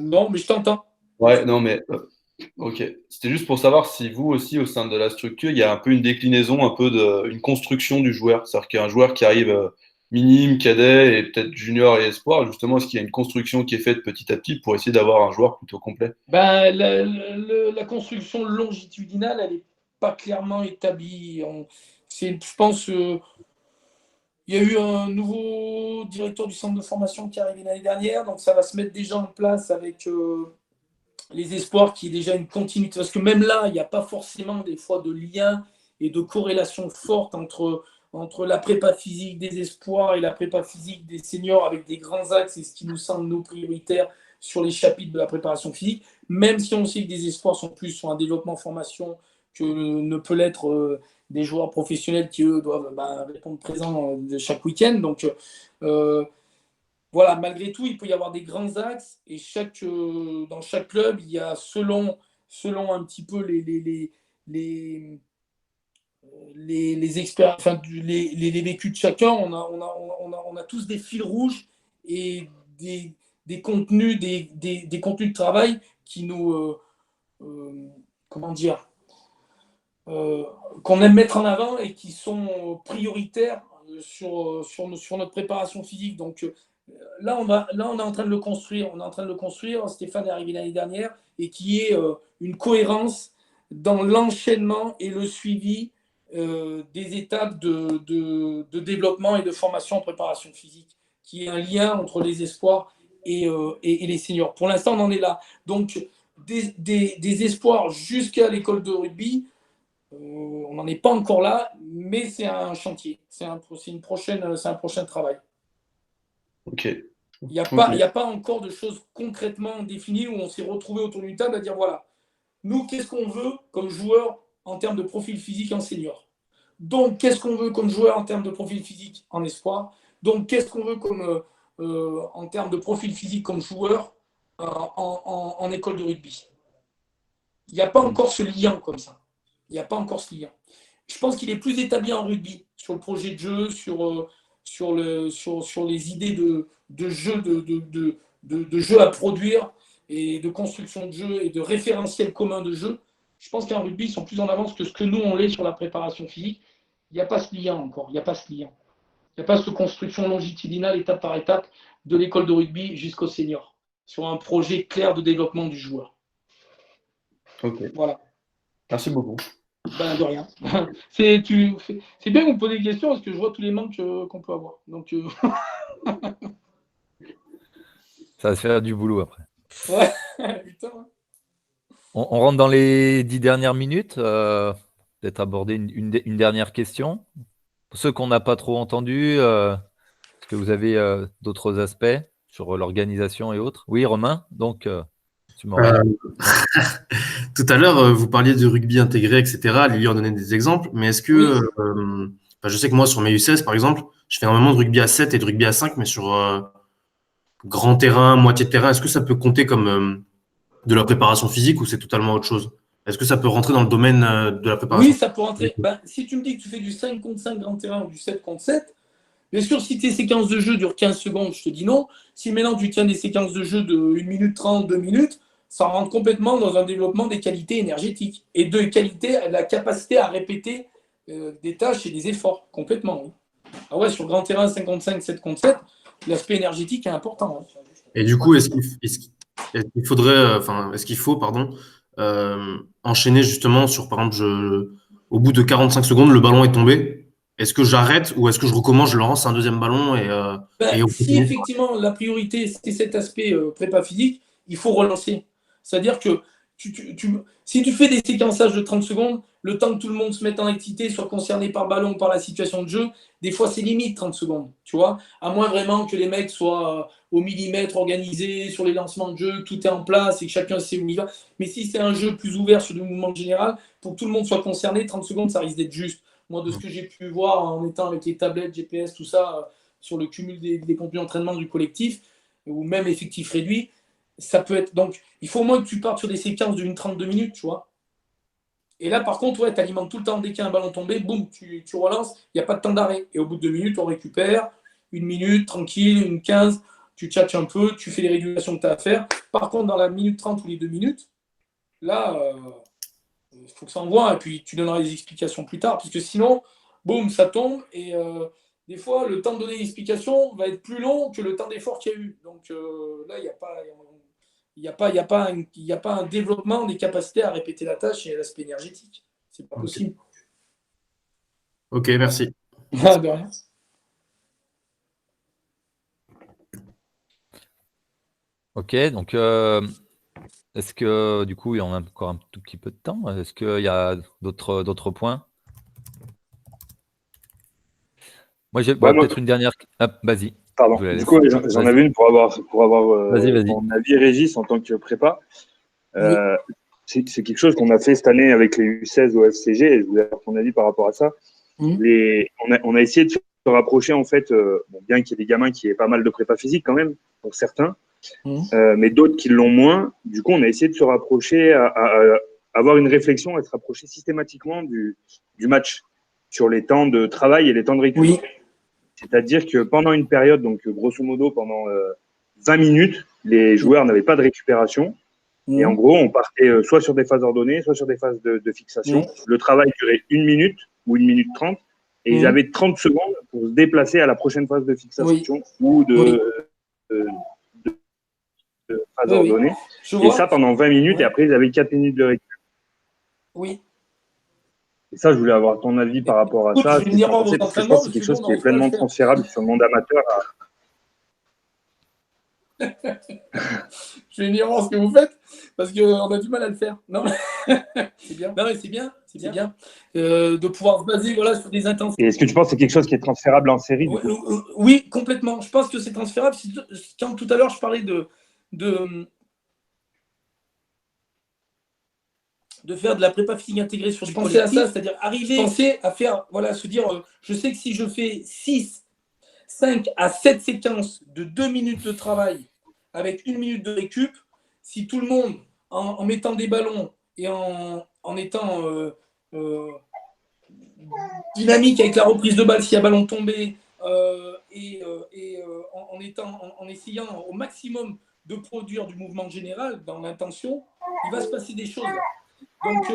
Non, mais je t'entends. Ouais, non, mais... Ok. C'était juste pour savoir si vous aussi, au sein de la structure, il y a un peu une déclinaison, un peu une construction du joueur. C'est-à-dire qu'il y a un joueur qui arrive minime, cadet et peut-être junior et espoir. Justement, est-ce qu'il y a une construction qui est faite petit à petit pour essayer d'avoir un joueur plutôt complet? La construction longitudinale, elle n'est pas clairement établie. Je pense il y a eu un nouveau directeur du centre de formation qui est arrivé l'année dernière, donc ça va se mettre déjà en place avec les espoirs qui est déjà une continuité. Parce que même là, il n'y a pas forcément des fois de lien et de corrélation forte entre la prépa physique des espoirs et la prépa physique des seniors avec des grands axes et ce qui nous semble nos prioritaires sur les chapitres de la préparation physique, même si on sait que des espoirs sont plus sur un développement formation que ne peut l'être des joueurs professionnels qui, eux, doivent répondre présent de chaque week-end. Donc, voilà, malgré tout, il peut y avoir des grands axes et dans chaque club, il y a selon un petit peu les expériences, les vécus de chacun, on a tous des fils rouges et des contenus, des contenus de travail qui nous, comment dire, qu'on aime mettre en avant et qui sont prioritaires sur notre préparation physique. Donc là, on est en train de le construire. On est en train de le construire. Stéphane est arrivé l'année dernière et qui est une cohérence dans l'enchaînement et le suivi des étapes de développement et de formation en préparation physique, qui est un lien entre les espoirs et les seniors. Pour l'instant, on en est là. Donc, des espoirs jusqu'à l'école de rugby, on n'en est pas encore là, mais c'est un chantier. C'est un prochain travail. Ok. Il n'y a pas encore de choses concrètement définies où on s'est retrouvé autour d'une table à dire voilà, nous, qu'est-ce qu'on veut comme joueur en termes de profil physique en senior? Donc, qu'est-ce qu'on veut comme joueur en termes de profil physique en espoir? Donc, qu'est-ce qu'on veut comme, en termes de profil physique comme joueur en école de rugby? Il n'y a pas encore ce lien comme ça. Il n'y a pas encore ce lien. Je pense qu'il est plus établi en rugby, sur le projet de jeu, sur les idées de jeu, de jeu à produire et de construction de jeu et de référentiel commun de jeu. Je pense qu'en rugby, ils sont plus en avance que ce que nous, on l'est sur la préparation physique. Il n'y a pas ce lien encore. Il n'y a pas ce lien. Il n'y a pas cette construction longitudinale, étape par étape, de l'école de rugby jusqu'au senior, sur un projet clair de développement du joueur. Ok. Voilà. Merci beaucoup. De rien. C'est bien que vous me posez des questions parce que je vois tous les manques qu'on peut avoir. Donc, ça va se faire du boulot après. Ouais, putain. On rentre dans les 10 dernières minutes. Peut-être aborder une dernière question. Pour ceux qu'on n'a pas trop entendus, est-ce que vous avez d'autres aspects sur l'organisation et autres? Oui, Romain, donc tu m'en Tout à l'heure, vous parliez de rugby intégré, etc. Lily en donnait des exemples, mais est-ce que, je sais que moi, sur mes U16, par exemple, je fais énormément de rugby à 7 et de rugby à 5, mais sur grand terrain, moitié de terrain, est-ce que ça peut compter comme de la préparation physique ou c'est totalement autre chose? Est-ce que ça peut rentrer dans le domaine de la préparation? Oui, ça peut rentrer. Si tu me dis que tu fais du 5 contre 5 grand terrain ou du 7 contre 7, bien sûr, si tes séquences de jeu durent 15 secondes, je te dis non. Si maintenant tu tiens des séquences de jeu de 1 minute 30, 2 minutes, ça rentre complètement dans un développement des qualités énergétiques et de la capacité à répéter des tâches et des efforts, complètement. Oui. Ah ouais, sur grand terrain, 5 contre 5, 7 contre 7, l'aspect énergétique est important. Hein. Et du coup, est-ce qu'il faut enchaîner justement sur, par exemple, au bout de 45 secondes, le ballon est tombé. Est-ce que j'arrête ou est-ce que je recommence, je lance un deuxième ballon et on Si continue? effectivement la priorité c'est cet aspect prépa physique, il faut relancer. C'est-à-dire que si tu fais des séquençages de 30 secondes, le temps que tout le monde se mette en activité, soit concerné par ballon, par la situation de jeu, des fois c'est limite 30 secondes, tu vois. À moins vraiment que les mecs soient au millimètre organisés sur les lancements de jeu, tout est en place et que chacun sait où il va. Mais si c'est un jeu plus ouvert sur le mouvement général, pour que tout le monde soit concerné, 30 secondes, ça risque d'être juste. Moi, de ce que j'ai pu voir en étant avec les tablettes, GPS, tout ça, sur le cumul des contenus d'entraînement du collectif, ou même effectif réduit, ça peut être. Donc, il faut au moins que tu partes sur des séquences d'une 32 minutes, tu vois. Et là, par contre, ouais, tu alimentes tout le temps. Dès qu'il y a un ballon tombé, boum, tu relances, il n'y a pas de temps d'arrêt. Et au bout de 2 minutes, on récupère. 1 minute, tranquille, une 15, tu tchatches un peu, tu fais les régulations que tu as à faire. Par contre, dans la minute 30 ou les 2 minutes, là, il faut que ça envoie. Et puis, tu donneras les explications plus tard. Parce que sinon, boum, ça tombe. Et des fois, le temps de donner l'explication va être plus long que le temps d'effort qu'il y a eu. Donc là, il n'y a pas un développement des capacités à répéter la tâche et l'aspect énergétique. C'est pas possible. Ok, merci. De rien. Ok, donc est-ce que du coup, il y en a encore un tout petit peu de temps? Est-ce qu'il y a d'autres points? Moi, j'ai peut-être une dernière. Ah, vas-y. Pardon. Du coup, j'en avais une pour avoir Vas-y. ton avis, Régis, en tant que prépa. C'est quelque chose qu'on a fait cette année avec les U16 au FCG, et je voulais avoir ton avis par rapport à ça. On a essayé de se rapprocher, en fait, bien qu'il y ait des gamins qui aient pas mal de prépa physique quand même, pour certains, mais d'autres qui l'ont moins. Du coup, on a essayé de se rapprocher, à avoir une réflexion, à se rapprocher systématiquement du match sur les temps de travail et les temps de récup. Oui. C'est-à-dire que pendant une période, donc grosso modo pendant 20 minutes, les joueurs n'avaient pas de récupération. Et en gros, on partait soit sur des phases ordonnées, soit sur des phases de fixation. Le travail durait 1 minute ou 1 minute 30. Et ils avaient 30 secondes pour se déplacer à la prochaine phase de fixation ou de phase ordonnée. Et ça pendant 20 minutes. Et après, ils avaient 4 minutes de récup. Oui. Et ça, je voulais avoir ton avis par rapport à ça. Je pense que c'est quelque chose qui est pleinement transférable sur le monde amateur. Je vais venir voir ce que vous faites parce qu'on a du mal à le faire. Non, c'est bien. Non, mais c'est bien. C'est bien. De pouvoir se baser sur des intensités. Et est-ce que tu penses que c'est quelque chose qui est transférable en série? Oui, complètement. Je pense que c'est transférable. Quand tout à l'heure, je parlais de faire de la prépa physique intégrée sur du collectif. Je pensais à ça, c'est-à-dire penser à faire, se dire, je sais que si je fais 5 à 7 séquences de 2 minutes de travail avec 1 minute de récup, si tout le monde, en mettant des ballons et en étant dynamique avec la reprise de balle s'il y a ballon tombé, en essayant au maximum de produire du mouvement général dans l'intention, il va se passer des choses là. Donc,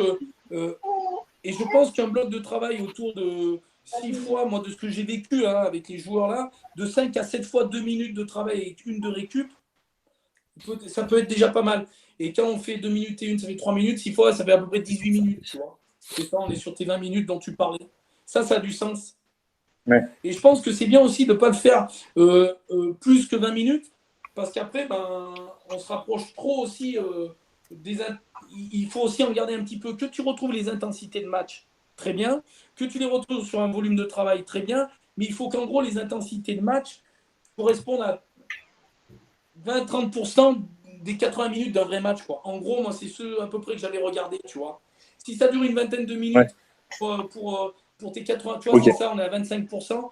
et je pense qu'un bloc de travail autour de 6 fois, moi de ce que j'ai vécu avec les joueurs là, de 5 à 7 fois 2 minutes de travail avec 1 de récup, ça peut être déjà pas mal. Et quand on fait 2 minutes et 1, ça fait 3 minutes, 6 fois, ça fait à peu près 18 minutes. Tu vois. Et ça, on est sur tes 20 minutes dont tu parlais. Ça a du sens. Ouais. Et je pense que c'est bien aussi de ne pas le faire plus que 20 minutes, parce qu'après, on se rapproche trop aussi il faut aussi en garder un petit peu, que tu retrouves les intensités de match, très bien, que tu les retrouves sur un volume de travail, très bien, mais il faut qu'en gros les intensités de match correspondent à 20-30% des 80 minutes d'un vrai match, quoi. En gros, moi, c'est ce à peu près que j'avais regardé, tu vois. Si ça dure une vingtaine de minutes pour tes 80, tu vois, c'est ça, on est à 25%.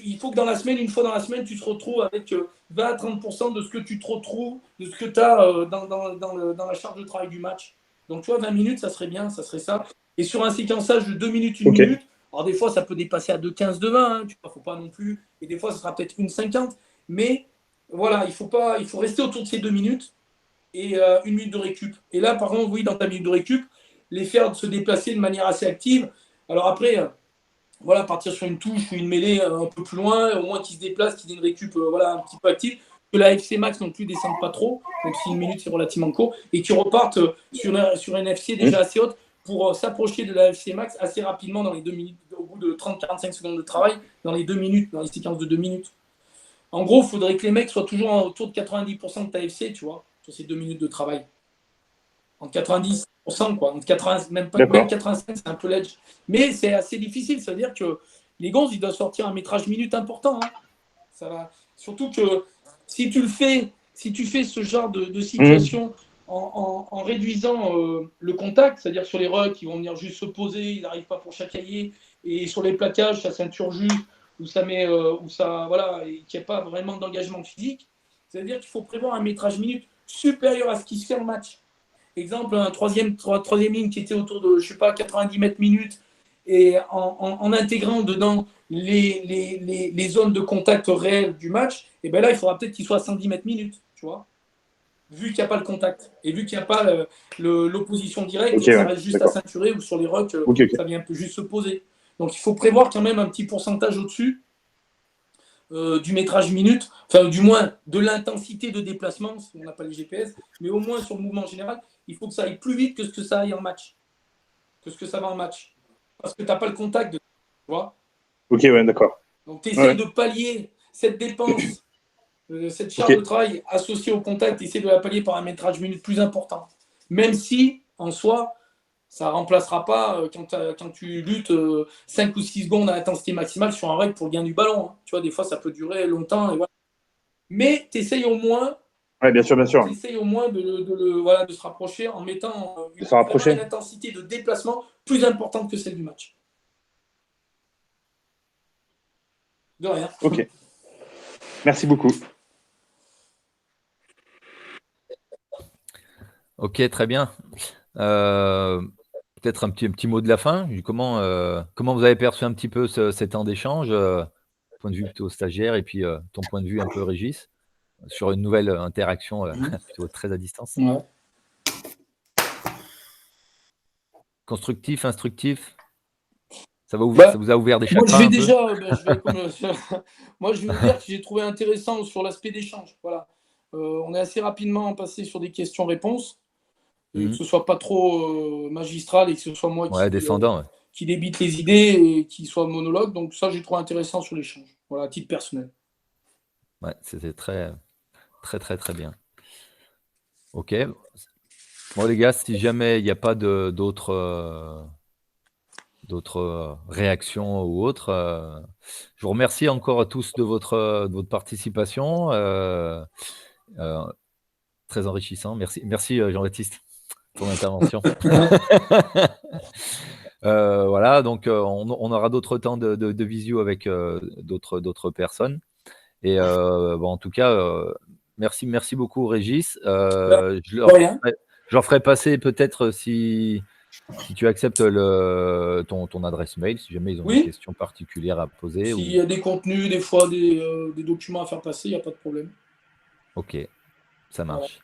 Il faut que dans la semaine, une fois dans la semaine, tu te retrouves avec 20 à 30% de ce que tu te retrouves, de ce que tu as dans la charge de travail du match. Donc, tu vois, 20 minutes, ça serait bien, ça serait ça. Et sur un séquençage de 2 minutes, 1 minute, alors des fois, ça peut dépasser à 2,15, 2,20, hein, tu vois, faut pas non plus. Et des fois, ça sera peut-être 1,50. Mais voilà, il faut rester autour de ces 2 minutes et 1 minute de récup. Et là, par contre, oui, dans ta minute de récup, les faire se déplacer de manière assez active. Alors après, partir sur une touche ou une mêlée un peu plus loin, au moins qu'ils se déplacent, qu'ils aient une récup un petit peu active. que la FC Max non plus descende pas trop, même si une minute c'est relativement court, et qu'ils repartent sur une FC déjà assez haute pour s'approcher de la FC Max assez rapidement dans les 2 minutes, au bout de 30-45 secondes de travail, dans les 2 minutes, dans les séquences de 2 minutes. En gros, il faudrait que les mecs soient toujours autour de 90% de ta FC, tu vois, sur ces 2 minutes de travail. En 90%, quoi. En 80, même 85, c'est un peu l'edge. Mais c'est assez difficile, ça veut dire que les gonzes, ils doivent sortir un métrage minute important. Hein. Ça va. Surtout que si tu fais ce genre de situation en réduisant le contact, c'est-à-dire sur les rucks, ils vont venir juste se poser, ils n'arrivent pas pour chacailler, et sur les plaquages, ça ceinture juste, où ça met, voilà, et qu'il n'y a pas vraiment d'engagement physique, c'est-à-dire qu'il faut prévoir un métrage minute supérieur à ce qui se fait en match. Exemple, un troisième ligne qui était autour de, je sais pas, 90 mètres minutes, et en intégrant dedans les zones de contact réelles du match, et bien là, il faudra peut-être qu'il soit à 110 mètres minutes, tu vois, vu qu'il n'y a pas le contact, et vu qu'il n'y a pas l'opposition directe, ça reste juste à ceinturer, ou sur les rocks, ça vient un peu juste se poser. Donc, il faut prévoir quand même un petit pourcentage au-dessus du métrage minute, enfin, du moins de l'intensité de déplacement, si on n'a pas les GPS, mais au moins sur le mouvement général, il faut que ça aille plus vite que ce que ça aille en match, que ce que ça va en match. Parce que tu n'as pas le contact, tu vois. Ok, ouais, d'accord. Donc, tu essaies de pallier cette dépense, cette charge de travail associée au contact, tu essaies de la pallier par un métrage minute plus important. Même si, en soi, ça ne remplacera pas quand tu luttes 5 ou 6 secondes à intensité maximale sur un règle pour le gain du ballon. Hein. Tu vois, des fois, ça peut durer longtemps. Et voilà. Mais tu essayes au moins, bien sûr. Tu essayes au moins de se rapprocher en mettant une intensité de déplacement plus importante que celle du match. De rien. Ok. Merci beaucoup. Ok, très bien. Peut-être un petit mot de la fin. Comment vous avez perçu un petit peu cet temps d'échange, point de vue plutôt stagiaire, et puis ton point de vue un peu Régis, sur une nouvelle interaction plutôt très à distance. Ouais. Constructif, instructif. Ça vous a ouvert des chagrins. Moi, je vais vous dire que j'ai trouvé intéressant sur l'aspect d'échange. Voilà. On est assez rapidement passé sur des questions-réponses. Que ce soit pas trop magistral et que ce soit moi qui débite les idées et qui soit monologue. Donc ça, j'ai trouvé intéressant sur l'échange. Voilà, à titre personnel. Ouais, c'était très, très, très, très bien. Ok. Bon, les gars, si jamais il n'y a pas d'autres réactions ou autres, je vous remercie encore à tous de votre participation. Très enrichissant. Merci Jean-Baptiste, pour l'intervention. Voilà, donc on aura d'autres temps de visio avec d'autres personnes. Et en tout cas, merci beaucoup Régis. Je leur ferai passer peut-être si tu acceptes ton adresse mail, si jamais ils ont des questions particulières à poser. S'il y a des contenus, des fois des documents à faire passer, il n'y a pas de problème. Ok, ça marche.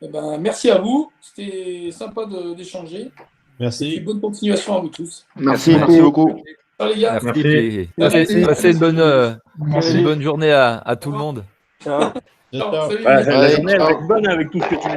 Voilà. Merci à vous, c'était sympa d'échanger. Merci. Et bonne continuation à vous tous. Merci beaucoup. Ciao les gars. Merci. Passez une bonne journée à tout le monde. Ciao. La journée va être bonne avec tout ce que tu